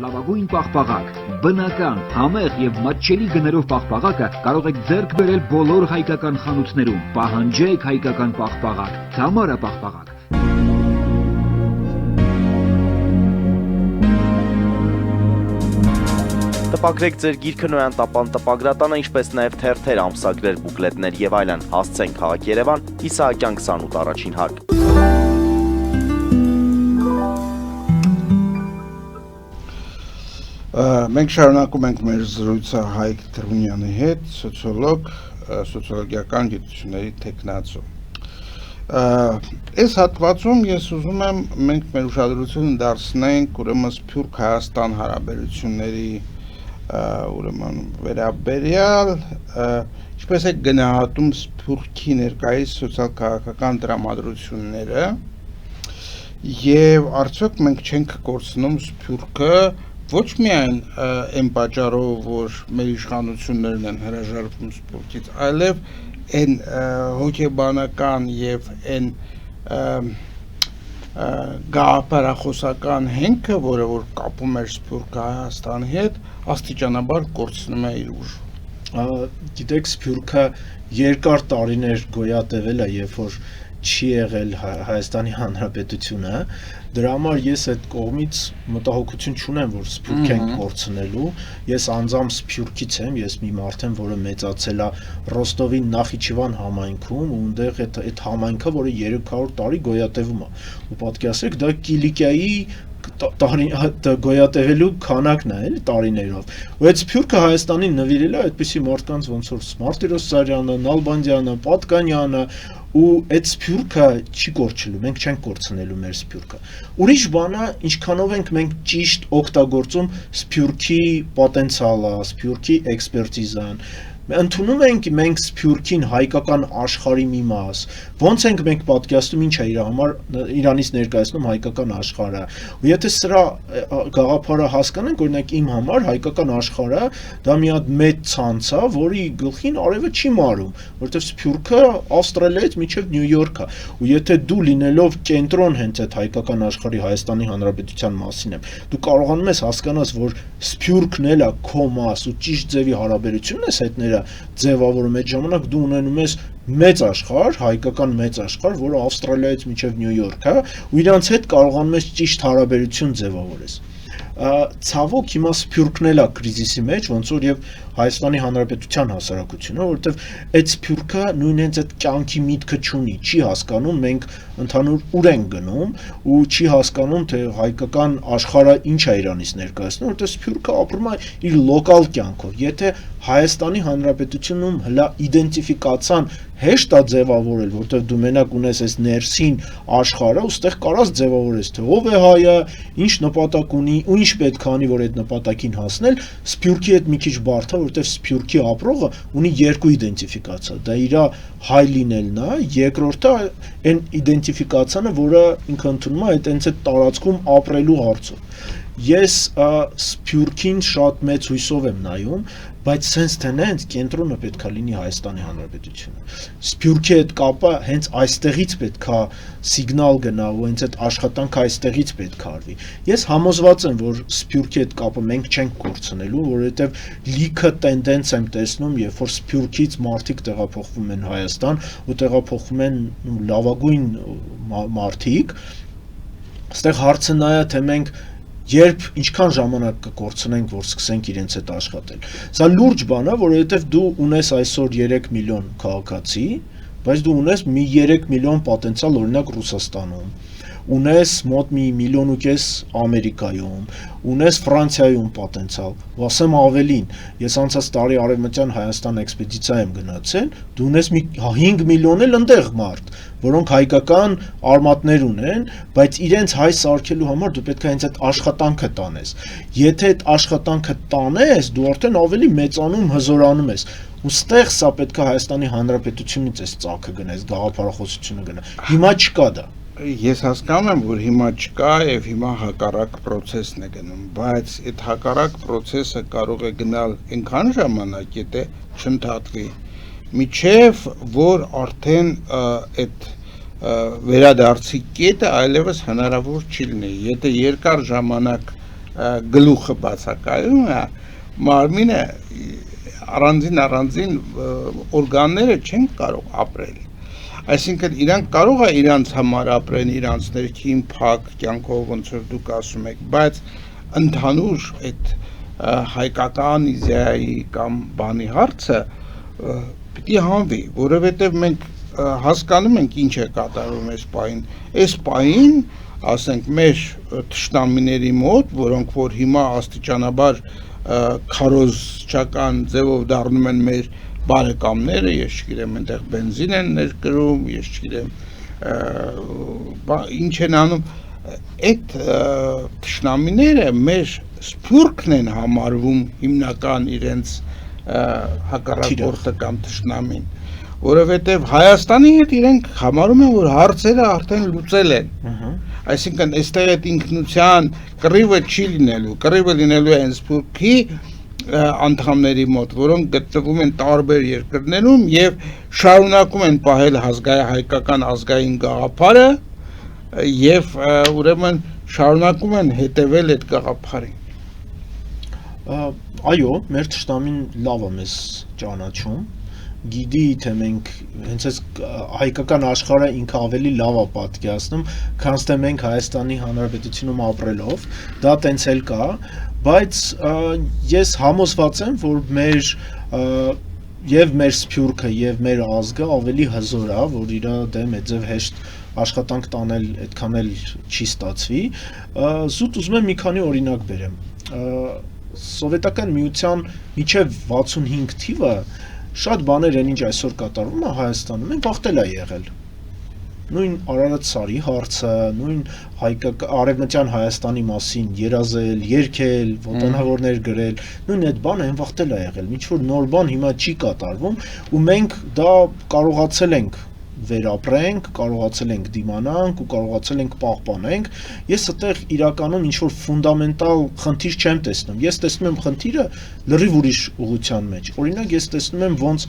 Լավագույն պաղպաղակ, բնական, համեղ և մատչելի գներով պաղպաղակը կարող եք ձեռք բերել բոլոր հայկական խանութներում։ Պահանջեք հայկական պաղպաղակ, Թամարա պաղպաղակ։ Տպագրեք ձեր գիրքը Նոյան տապան տպագրատանը, ինչպես նաև թերթեր, ամսագրեր, բուկլետներ եւ այլն։ Հասցեն քաղաք Երևան, Իսահակյան 28 առաջին հարկ։ Մենք շարունակում ենք մեր զրույցը Հայկ Թրունյանի հետ, սոցիոլոգ, սոցիոլոգիական գիտությունների թեկնածու։ Այս հատվածում ես ուզում եմ մենք մեր ուշադրությունը դարձնենք ուրեմն Սփյուռք Հայաստան հարաբերությունների ուրեմն վերաբերյալ, ինչպես է գնահատում Սփյուռքի ներկայիս սոցիալ-քաղաքական տրամադրությունները եւ արդյոք մենք չենք կորցնում Սփյուռքը ոչ միայն այն պատճառով, որ մեր իշխանություններն են հրաժարվում Սփյուռքից, այլև այն հոգեբանական եւ այն գաղափարախոսական հենքը, որը որ կապում էր Սփյուռքը Հայաստանի հետ, աստիճանաբար կորցնում է իր ուժը։ Գիտեք, Սփյուռքը երկար տարիներ գոյատևել է, երբ որ չի եղել Հայաստանի Հանրապետությունը, դրա համար ես այդ կողմից մտահոգություն չունեմ, որ Սփյուռք են կորցնելու։ Ես անձամբ Սփյուռքից եմ, ես մի մարդ եմ, որը մեծացել է Ռոստովի Նախիջևան համայնքում, ու այնտեղ այդ համայնքը, որը 300 տարի գոյատևում է։ Ու պատկերացրեք, դա Կիլիկիայի գոյատևելու քանակն է, էլի տարիներով։ Ու այդ Սփյուռքը Հայաստանին նվիրել է այդպիսի մարդկանց ոնց որ Մարտիրոս Սարյանը, Նալբանդյանը, Պատկանյանը, ու այդ Սփյուռքը չի կորչելու, մենք չենք կորցնելու մեր Սփյուռքը։ Ուրիշ բան է, ինչքանով ենք մենք ճիշտ օգտագործում Սփյուռքի պոտենցիալը, Սփյուռքի էքսպերտիզան։ Ընդունում ենք մենք Սփյուռքին հայկական աշխարհի մի մաս, ոնց ենք մենք պատկերացնում ինչ է իր համար Իրանից ներկայացնում հայկական աշխարհը։ Ու եթե սրա գաղափարը հասկանանք, օրինակ իմ համար հայկական աշխարհը դա մի հատ մեծ ցանց է, որի գլխին արևը չի մարում, որովհետև Սփյուռքը Ավստրալիայից մինչև Նյու Յորք է։ Ու եթե դու լինելով կենտրոն հենց այդ հայկական աշխարհի Հայաստանի Հանրապետության մասին եմ, դու կարողանում ես հասկանալ, որ Սփյուռքն էլ է քո մաս ու ճիշտ ձևի հարաբերությունն ես հետ ձևավորում այդ ժամանակ դու ունենում ես մեծ աշխարհ, հայկական մեծ աշխարհ, որը Ավստրալիայից մինչև Նյու Յորք է, ու իրանց հետ կարողանում ես ճիշտ հարաբերություն ձևավորես։ Ցավոք հիմա Սփյուռքն էլ է կրիզիսի մեջ, ոնց որ եւ Հայաստանի Հանրապետության հասարակությունը, որովհետև այդ սփյուռքը նույն հենց այդ կյանքի միտքը չունի, չի հասկանում մենք ընդհանուր ուր ենք գնում ու չի հասկանում թե հայկական աշխարհը ինչ է իրանից ներկայացնում, որովհետև սփյուռքը ապրում է իր լոկալ կյանքով։ Եթե Հայաստանի Հանրապետությունում հլա իդենտիֆիկացիան հեշտ է ձևավորել, որովհետև դու մենակ ունես այս ներսին աշխարհը, ուստեղ կարաս ձևավորես թե ով է հայը, ինչ նպատակ ունի ու ինչ պետք է անի, որ այդ նպատակին հասնել, սփյուռքի հետ մի քիչ բարդ է, որովհետև սփյուռքի ապրողը ունի երկու իդենտիֆիկացիա, դա իր հայ լինելն է, երկրորդը այն իդենտիֆիկացիանը, որը ինքը ընդունում է այդ տարածքում ապրելու հարցով։ Ես սփյուռքին շատ մեծ հույսով եմ նայում, բայց sense թե նենց կենտրոնը պետքա լինի Հայաստանի Հանրապետությունը։ Սփյուռքի հետ կապը հենց այստեղից պետքա սիգնալ գնա ու հենց այդ աշխատանքը այստեղից պետք է արվի։ Ես համոզված եմ, որ սփյուռքի հետ կապը մենք չենք կորցնելու, որովհետև լիքը տենդենս եմ տեսնում, երբ որ սփյուռքից մարդիկ տեղափոխվում են Հայաստան ու տեղափոխվում են լավագույն մարդիկ, այստեղ հարցը նա է, թե մենք երբ ինչքան ժամանակ կկորցնենք, որ սկսենք իրենց հետ աշխատել։ Սա լուրջ բան է, որովհետև դու ունես այսօր 3 միլիոն քաղաքացի, բայց դու ունես մի 3 միլիոն պոտենցիալ օրինակ Ռուսաստանում, ունես մոտ 1,5 միլիոն Ամերիկայում, ունես Ֆրանսիայում պոտենցիալ, ասեմ ավելին, ես անցած տարի Արևմտյան Հայաստան էքսպեդիցիա եմ գնացել, դու ունես մի 5 միլիոն էլ ընդեղ մարդ, որոնք հայկական արմատներ ունեն, բայց իրենց հայ սարքելու համար դու պետք է հենց այդ աշխատանքը տանես։ Եթե այդ աշխատանքը տանես, դու արդեն ավելի մեծանում, հզորանում ես։ Ուստեղ սա պետք է Հայաստանի Հանրապետությունից այս ծագը գնա, այս գաղափարախոսությունը գնա։ Հիմա չկա դա։ Ես հասկանում եմ, որ հիմա չկա եւ հիմա հակառակ process-ն է գնում, բայց այդ հակառակ process-ը կարող է գնալ այնքան ժամանակ, եթե չընդհատվի, միջև որ արդեն այդ վերադարձի կետը այլևս հնարավոր չի լինի, եթե երկար ժամանակ գլուխը բացակայում է, մարմինը առանձին օրգանները չեն կարող ապրել։ Այսինքն իրանք կարող է իրանց համար ապրեն իրancs ներքին փակ կյանքով ոնց որ դուք ասում եք, բայց ընդհանուր այդ հայկական իդեայի կամ բանի հարցը պիտի հանվի, որովհետև մենք հասկանում ենք ինչ է կատարվում այս պահին, ասենք մեր թշնամիների մոտ, որոնք որ հիմա աստիճանաբար քարոզչական ձևով դառնում են մեր բարեկամները, ես չգիտեմ, այնտեղ բենզին են ներկրում, ես չգիտեմ, ինչ են անում, այդ թշնամիները մեր սփյուռքն են համարվում հիմնական իրենց հակառակորդը կամ թշնամին, որովհետև Հայաստանի հետ իրենք համարում են, որ հարցերը արդեն լուծել են, այսինքն այստեղ այդ ինքնության կռիվը չի լինելու, կռիվը լինելու է այն սփյուռքի անդամների մոտ, որոնք գտնվում են տարբեր երկրներում եւ շարունակում են պահել հայկական ազգային գաղափարը եւ ուրեմն շարունակում են հետևել այդ գաղափարին։ Այո, մեր թշնամին լավ է մեզ ճանաչում, գիտի թե մենք հենց այս հայկական աշխարհը ինքը ավելի լավ է պատկերացնում, քան թե մենք Հայաստանի Հանրապետությունում ապրելով, դա տենց էլ կա, բայց ես համոզված եմ, որ մեր սփյուռքը եւ մեր ազգը ավելի հզոր է, որ իր դեմ այդպես հեշտ աշխատանք տանել այդքան էլ չի ստացվի։ Զուտ ուզում եմ մի քանի օրինակ բերեմ։ Սովետական միության միջև 65 թիվը շատ բաներ են, ինչ այսօր կատարվում է Հայաստանում, մենք վախտել է եղել։ Նույն Արարատ Սարի հարցը, նույն Արևմտյան Հայաստանի մասին երազել, երգել, ոտանավորներ գրել, նույն այդ բանը են վախտել է եղել, ինչ որ նոր բան հիմա չի կատարվում ու մենք դա կարողացել ենք վերապրենք, կարողացել ենք դիմանանք ու կարողացել ենք պահպանենք։ Ես այդտեղ իրականում ինչ-որ ֆունդամենտալ խնդիր չեմ տեսնում։ Ես տեսնում եմ խնդիրը լրիվ ուրիշ ուղղության մեջ։ Օրինակ, ես տեսնում եմ ոնց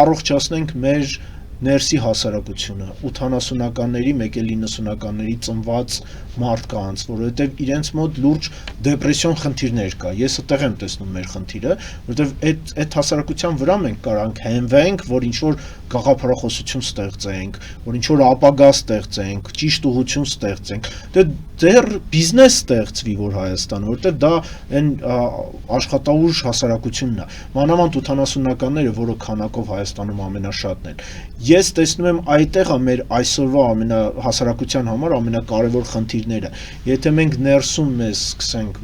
առողջացնենք մեր ներսի հասարակությունը 80-ականների, 90-ականների ծնված մարդկանց, որովհետև իրենց մոտ լուրջ դեպրեսիոն խնդիրներ կա։ Ես այդտեղ եմ տեսնում մեր խնդիրը, որովհետև այդ հասարակության վրա մենք կարանք հենվենք, որ ինչ-որ գաղափարախոսություն ստեղծենք, որ ինչ-որ ապագա ստեղծենք, ճիշտ ուղղություն ստեղծենք։ Դե դեռ բիզնես ստեղծվի որ Հայաստանը, որտեղ դա այն աշխատաուժ հասարակությունն է։ Մանավանդ 80-ականները, որը քանակով Հայաստանում ամենաշատն են։ Ես տեսնում եմ այդտեղ է մեր այսօրվա հասարակության համար ամենակարևոր խնդիրները։ Եթե մենք ներսում մեզ սկսենք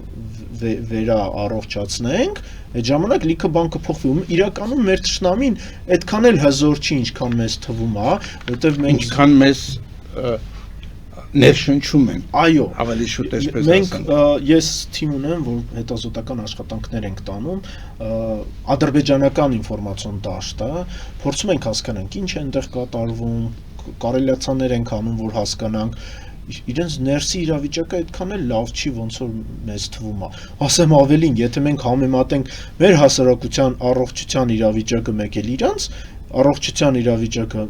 վերա առողջացնենք, այդ ժամանակ լիքը բան կփոխվի։ Իրականում մեր թշնամին այդքան էլ հզոր չի, ինչքան մեզ թվում է, որտեղ մենք ինչքան մեզ ներշնչում են, այո, ավելի շուտ էսպես մենք ասենք։ ես թիմ ունեմ, որ հետազոտական աշխատանքներ ենք տանում ադրբեջանական ինֆորմացիոն դաշտը, փորձում ենք հասկանանք ինչ է այնտեղ կատարվում, կորելացիաներ ենք անում, որ հասկանանք իրենց ներսի իրավիճակը այդքան էլ լավ չի, ոնց որ մեզ թվում է։ Ասեմ ավելին, եթե մենք համեմատենք մեր հասարակության առողջության իրավիճակը մեկ էլ իրանց առողջության իրավիճակը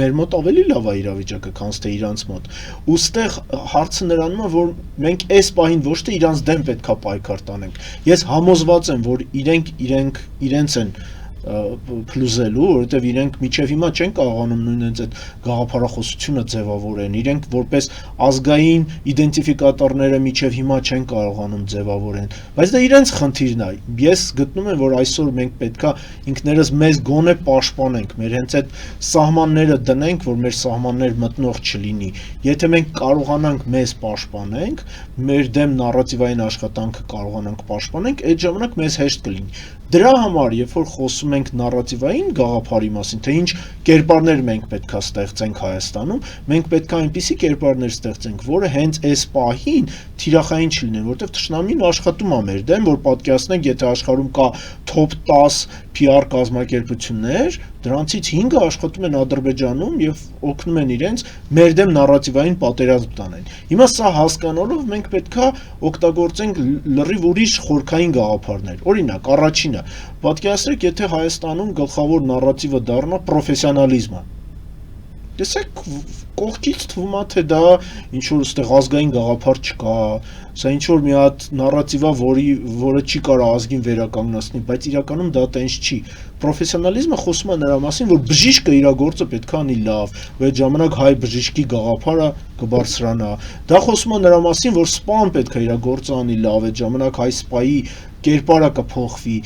մեր մոտ ավելի լավ է իրավիճակը, քան թե իրանց մոտ։ Ոստեղ հարցը նրանում է, որ մենք այս պահին ոչ թե իրանց դեմ պետքա պայքար տանենք։ Ես համոզված եմ, որ իրենց են փլուզելու, որովհետև իրենք միջև հիմա չեն կարողանում նույնպես այդ գաղափարախոսությունը ձևավորեն, իրենք որպես ազգային իդենտիֆիկատորները միջև հիմա չեն կարողանում ձևավորեն, բայց դա իրենց խնդիրն է։ Ես գտնում եմ, որ այսօր մենք պետքա ինքներս մեզ գոնե պաշտպանենք, մեր հենց այդ սահմանները դնենք, որ մեր սահմաններ մտնող չլինի։ Եթե մենք կարողանանք մեզ պաշտպանենք, մեր դեմ նարատիվային աշխատանքը կարողանանք պաշտպանենք, այդ ժամանակ մեզ հեշտ կլինի։ Դրա համար, երբ որ խոսում ենք նարատիվային գաղափարի մասին, թե ինչ կերպարներ մենք պետքա ստեղծենք Հայաստանում, մենք պետքա այնպիսի կերպարներ ստեղծենք, որը հենց այս պահին թիրախային չլինեն, որտեղ թշնամին աշխատում է մեր դեմ, որ պատկերացնենք, եթե աշխարհում կա top 10 PR կազմակերպություններ, դրանցից 5-ը աշխատում են Ադրբեջանում եւ օգնում են իրենց մեր դեմ նարատիվային պատերազմ տանեն։ Հիմա սա հասկանալով մենք պետքա օգտագործենք լրիվ ուրիշ խորքային գաղափարներ։ Օրինակ, առաջինը, պատկերացրեք, եթե Հայաստանում գլխավոր նարատիվը դառնա պրոֆեսիոնալիզմը։ Տեսեք, կողքից թվում է, թե դա ինչ որ այստեղ ազգային գաղափար չկա, սա ինչ որ մի հատ նարատիվ է, որը չի կարող ազգին վերականգնեցնել, բայց իրականում դա տենց չի։ Պրոֆեսիոնալիզմը խոսում է նրա մասին, որ բժիշկը իր գործը պետք է անի լավ, ու այդ ժամանակ հայ բժշկի գաղափարը կբարձրանա։ Դա խոսում է նրա մասին, որ սպան պետք է իր գործը անի լավ, այդ ժամանակ հայ սպայի կերպարը կփոխվի։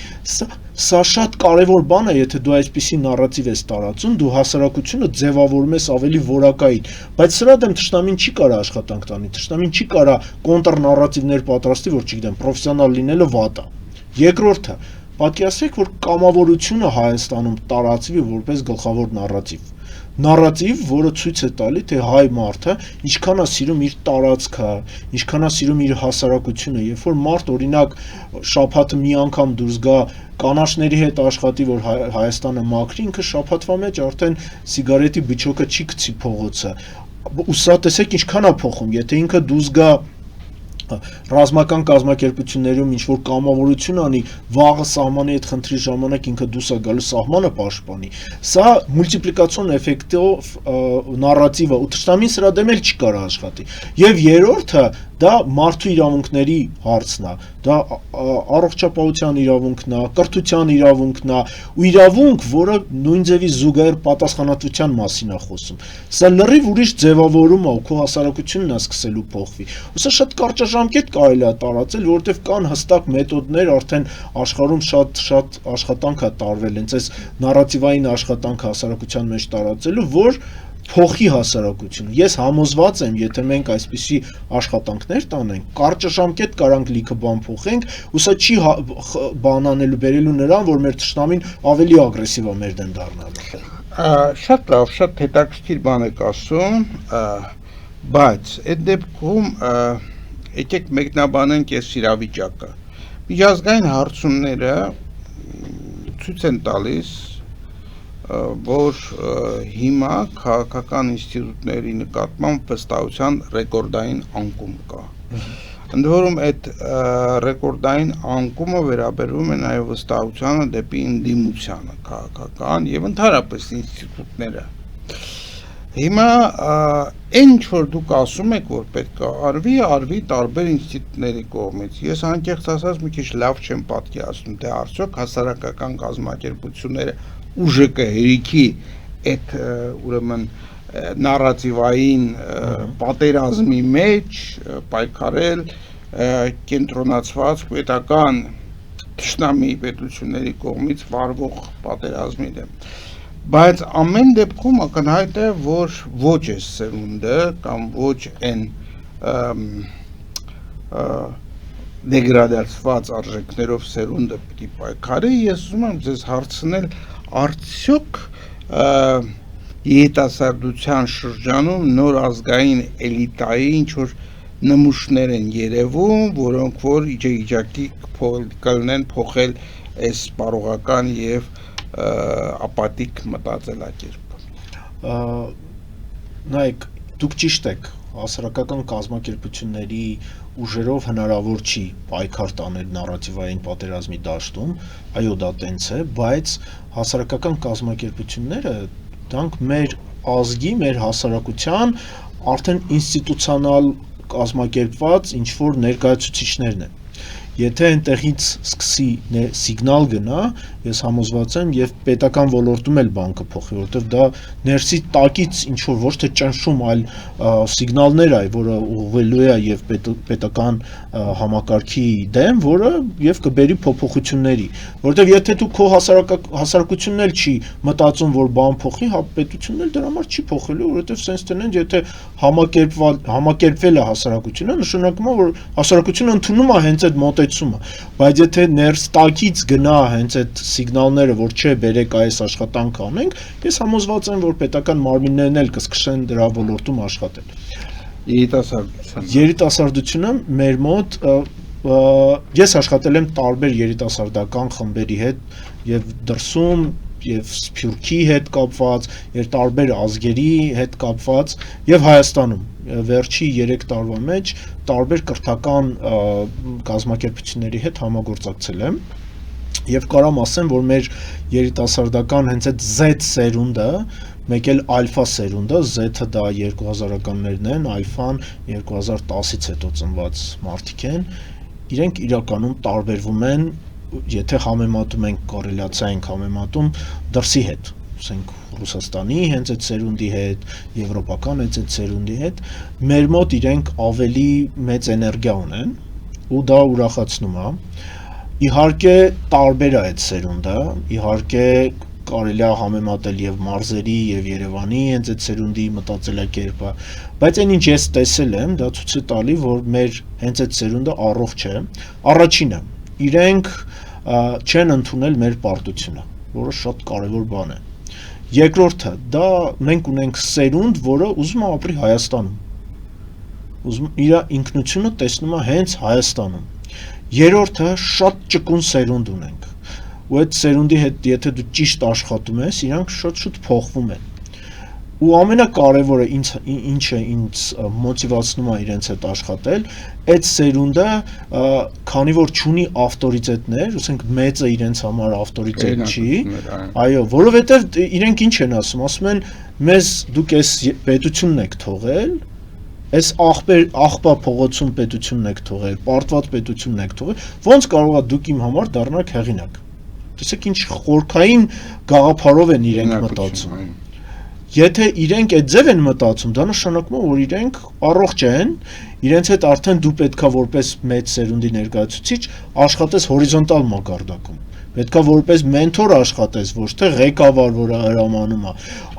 Սա շատ կարևոր բան է, եթե դու այսպիսի նարատիվ ես տարածում, դու հասարակությունը ձևավորում ես ավելի որակային, բայց սրա դեմ թշնամին չի կարող աշխատանք տանի, թշնամին չի կարող կոնտրնարատիվներ պատրաստի, որ չգիտեմ, պրոֆեսիոնալ լինելը վատ է։ Երկրորդը, պատկերացրեք, որ կամավորությունը Հայաստանում տարածվի որպես գլխավոր նարատիվ, որը ցույց է տալի, թե հայ մարդը ինչքան է սիրում իր տարածքը, ինչքան է սիրում իր հասարակությունը, երբ որ մարդ օրինակ շաբաթը մի անգամ դուրս գա կանաչների հետ աշխատի, որ Հայաստանը մաքրի, ինքը շաբաթվա մեջ արդեն սիգարետի բիճոկը չի գցի փողոցը։ Ու սա տեսեք ինչքան է փոխում, եթե ինքը դուրս գա ռազմական կազմակերպություններում ինչ որ կամավորություն անի, վաղը սահմանի այդ խնդրի ժամանակ ինքը դուրս է գալու սահմանը պաշտպանի։ Սա մուլտիպլիկացիոն էֆեկտով նարատիվը, ու թշնամին սրա դեմ էլ չի կարող աշխատի։ Եվ երրորդը դա մարդու իրավունքների հարցն է, դա առողջապահության իրավունքն է, կրթության իրավունքն է, ու իրավունք, որը նույն ձևի զուգահեռ պատասխանատվության մասին է խոսում։ Սա լրիվ ուրիշ ձևավորում է, ու քո հասարակությունն է սկսելու փոխվի։ Ու սա շատ կարճաժամկետ կարելի է տարածել, որովհետև կան հստակ մեթոդներ, արդեն աշխարհում շատ աշխատանք է տարվել հենց այս նարատիվային աշխատանքը հասարակության մեջ տարածելու, որ փոխի հասարակությունը։ Ես համոզված եմ, եթե մենք այսպիսի աշխատանքներ տանենք, կարճաժամկետ կարանք լիքը բան փոխենք, ու սա չի բանանելու բերելու նրան, որ մեր թշնամին ավելի ագրեսիվ է մեր դեմ դառնալու։ Շատ լավ, շատ հետաքրքիր բան եք ասում, բայց այդ դեպքում եկեք մեկնաբանենք այս իրավիճակը։ Միջազգային հարցումները ցույց են տալիս, որ հիմա քաղաքական ինստիտուտների նկատմամբ վստահության ռեկորդային անկում կա։ Ընդ որում այդ ռեկորդային անկումը վերաբերում է նաև վստահությանը դեպի ընդդիմությանը քաղաքական եւ ընդհանրապես ինստիտուտները։ Հիմա այն ինչ որ դուք ասում եք, որ պետք է արվի տարբեր ինստիտուտների կողմից։ Ես անկեղծ ասած մի քիչ լավ չեմ պատկերացնում, թե արդյոք հասարակական կազմակերպությունները ՈՒԺԿ հերիքի այդ ուրեմն նարատիվային պատերազմի մեջ պայքարել կենտրոնացված պետական թշնամի պետությունների կողմից վարվող պատերազմի դեմ։ Բայց ամեն դեպքում ակնհայտ է, որ ոչ այս սերունդը կամ ոչ այն դեգրադացված արժեքներով սերունդը պիտի պայքարի, ես ուզում եմ ձեզ հարցնել, արդյոք երիտասարդության շրջանում նոր ազգային էլիտայի ինչ-որ նմուշներ են երևում, որոնք որ իջակի կլնեն փոխել այս բարողական և ապատիկ մտածելակերպը։ Նայեք, դուք ճիշտ եք, հասարակական կազմակերպությունների ուժերով հնարավոր չի պայքար տանել նարատիվային պատերազմի դաշտում, այո դա տենց է, բայց հասարակական կազմակերպությունները դրանք մեր ազգի, մեր հասարակության արդեն ինստիտուցիոնալ կազմակերպված ինչ-որ ներկայացուցիչներն են։ Եթե այնտեղից սկսի սիգնալ գնա, ես համոզված եմ եւ պետական ոլորտում էլ բան կփոխի, որովհետեւ դա ներսի տակից ինչ որ ոչ թե ճնշում, այլ սիգնալներ է, որը ուղղվելու է եւ պետական համակարգի դեմ, որը եւ կբերի փոփոխությունների, որովհետեւ եթե դու քո հասարակությունն էլ չի մտածում, որ բան փոխի, պետությունն էլ դրա համար չի փոխելու, որովհետեւ sense տնեն, եթե համակերպվել է հասարակությունը, նշանակում է, որ հասարակությունը ընդունում է հենց այդ մոտեցումը, բայց եթե ներս տակից գնա հենց այդ սիգնալները, որ չէ, բերեք այս աշխատանքը անենք, ես համոզված եմ, որ պետական մարմիններն էլ կսկսեն դրա ոլորտում աշխատել։ Երիտասարդությունը մեր մոտ ես աշխատել եմ տարբեր երիտասարդական խմբերի հետ եւ դրսում եւ Սփյուռքի հետ կապված, եւ տարբեր ազգերի հետ կապված եւ Հայաստանում վերջի 3 տարվա մեջ տարբեր կրթական կազմակերպությունների հետ համագործակցել եմ եւ կարամ ասեմ, որ մեր երիտասարդական հենց այդ Z սերունդը, մեկ էլ ալֆա սերունդը, Z-ը դա 2000-ականներն են, ալֆան 2010-ից հետո ծնված մարդիկ են, իրենք իրականում տարբերվում են, եթե համեմատում ենք կորելացիա ենք համեմատում դրսի հետ, ասենք Ռուսաստանի հենց այդ սերունդի հետ, եվրոպական հենց այդ սերունդի հետ, մեր մոտ իրենք ավելի մեծ էներգիա ունեն ու դա ուրախացնում է։ Իհարկե տարբեր է այդ սերունդը, իհարկե կարելի է համեմատել եւ մարզերի եւ Երևանի հենց այդ սերունդի մտածելակերպը, բայց այն ինչ ես տեսել եմ, դա ցույց է տալի, որ մեր հենց այդ սերունդը առողջ է։ Առաջինը, իրենք չեն ընդունել մեր պարտությունը, որը շատ կարևոր բան է։ Երկրորդը, դա մենք ունենք սերունդ, որը ուզում է ապրի Հայաստանում։ Ուզում իր ինքնությունը տեսնում է հենց Հայաստանում։ Երրորդը, շատ ճկուն սերունդ ունենք։ Ու այդ սերունդի հետ, եթե դու ճիշտ աշխատում ես, իրանք շատ շուտ փոխվում են։ Ու ամենակարևորը ինչը ինձ մոտիվացնում է իրենց հետ աշխատել, այդ սերունդը, քանի որ չունի ավտորիտետներ, ասենք մեծը իրենց համար ավտորիտետ չի, այո, որովհետև իրենք ինչ են ասում են, մեզ դուք այս պետությունն եք թողել, այս աղբա փողոցում պետությունն եք թողել, պարտված պետությունն եք թողել, ոնց կարող է դուք իմ համար դառնաք հեղինակ։ Տեսեք ինչ խորքային գաղափարով են իրենք մտածում։ Եթե իրենք այդ ձև են մտածում, դա նշանակում է, որ իրենք առողջ են, իրենց հետ արդեն դու պետքա որպես մեծ սերունդի ներկայացուցիչ աշխատես հորիզոնտալ մակարդակում։ Պետքա որպես մենթոր աշխատես, ոչ թե ղեկավար, որը հրամանում է։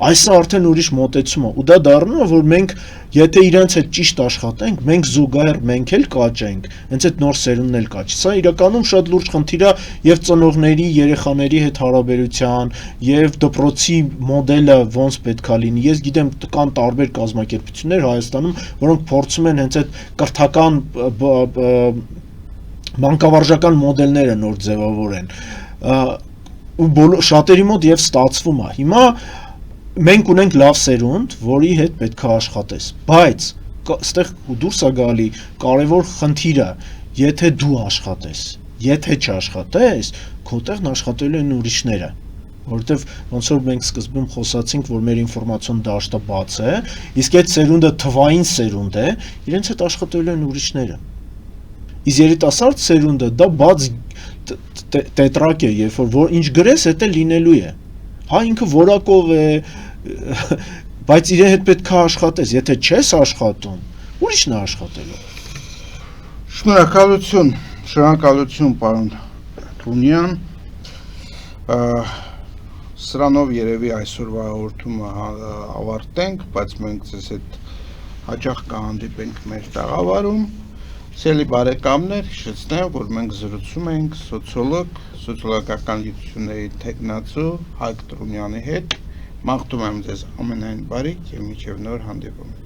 Այսը արդեն ուրիշ մոտեցում է, ու դա դառնում է, որ մենք, եթե իրենց հետ ճիշտ աշխատենք, մենք զուգահեռ մենք էլ կաճենք, հենց այդ նոր սերունդն էլ կաճի։ Սա իրականում շատ լուրջ խնդիր է եւ ծնողների, երեխաների հետ հարաբերության, եւ դպրոցի մոդելը ոնց պետքա լինի։ Ես գիտեմ, կան տարբեր կազմակերպություններ Հայաստանում, որոնք փորձում են հենց այդ կրթական մանկավարժական մոդելները նոր ձևավորեն ու շատերի մոտ եւ ստացվում է։ Հիմա մենք ունենք լավ սերունդ, որի հետ պետք է աշխատես, բայց այստեղ դուրս է գալի կարևոր խնդիրը, եթե դու աշխատես, եթե չաշխատես, քոտեղն աշխատելու են ուրիշները, որովհետեւ ոնց որ մենք սկզբում խոսացինք, որ մեր ինֆորմացիոն դաշտը բաց է, իսկ այդ սերունդը թվային սերունդ է, իրենց հետ աշխատելու են ուրիշները։ Իսկ երիտասարդ սերունդը դա բաց տետրակ է, երբ որ ինչ գրես, դա լինելու է։ Հա ինքը որակով է, բայց իր հետ պետք է աշխատես, եթե չես աշխատում, ուրիշն է աշխատելու։ Շնորհակալություն, պարոն Թունյան։ Սրանով երևի այսօրվա հաղորդումը ավարտենք, բայց մենք ձեզ հետ հաճախ կհանդիպենք մեր տաղավարում։ Սիրելի բարեկամներ, հիշեցնեմ, որ մենք զրուցում ենք սոցիոլոգիական գիտությունների թեկնածու Հայկ Տրունյանի հետ։ Մաղթում եմ ձեզ ամենայն բարիք եւ մինչեւ նոր հանդիպում։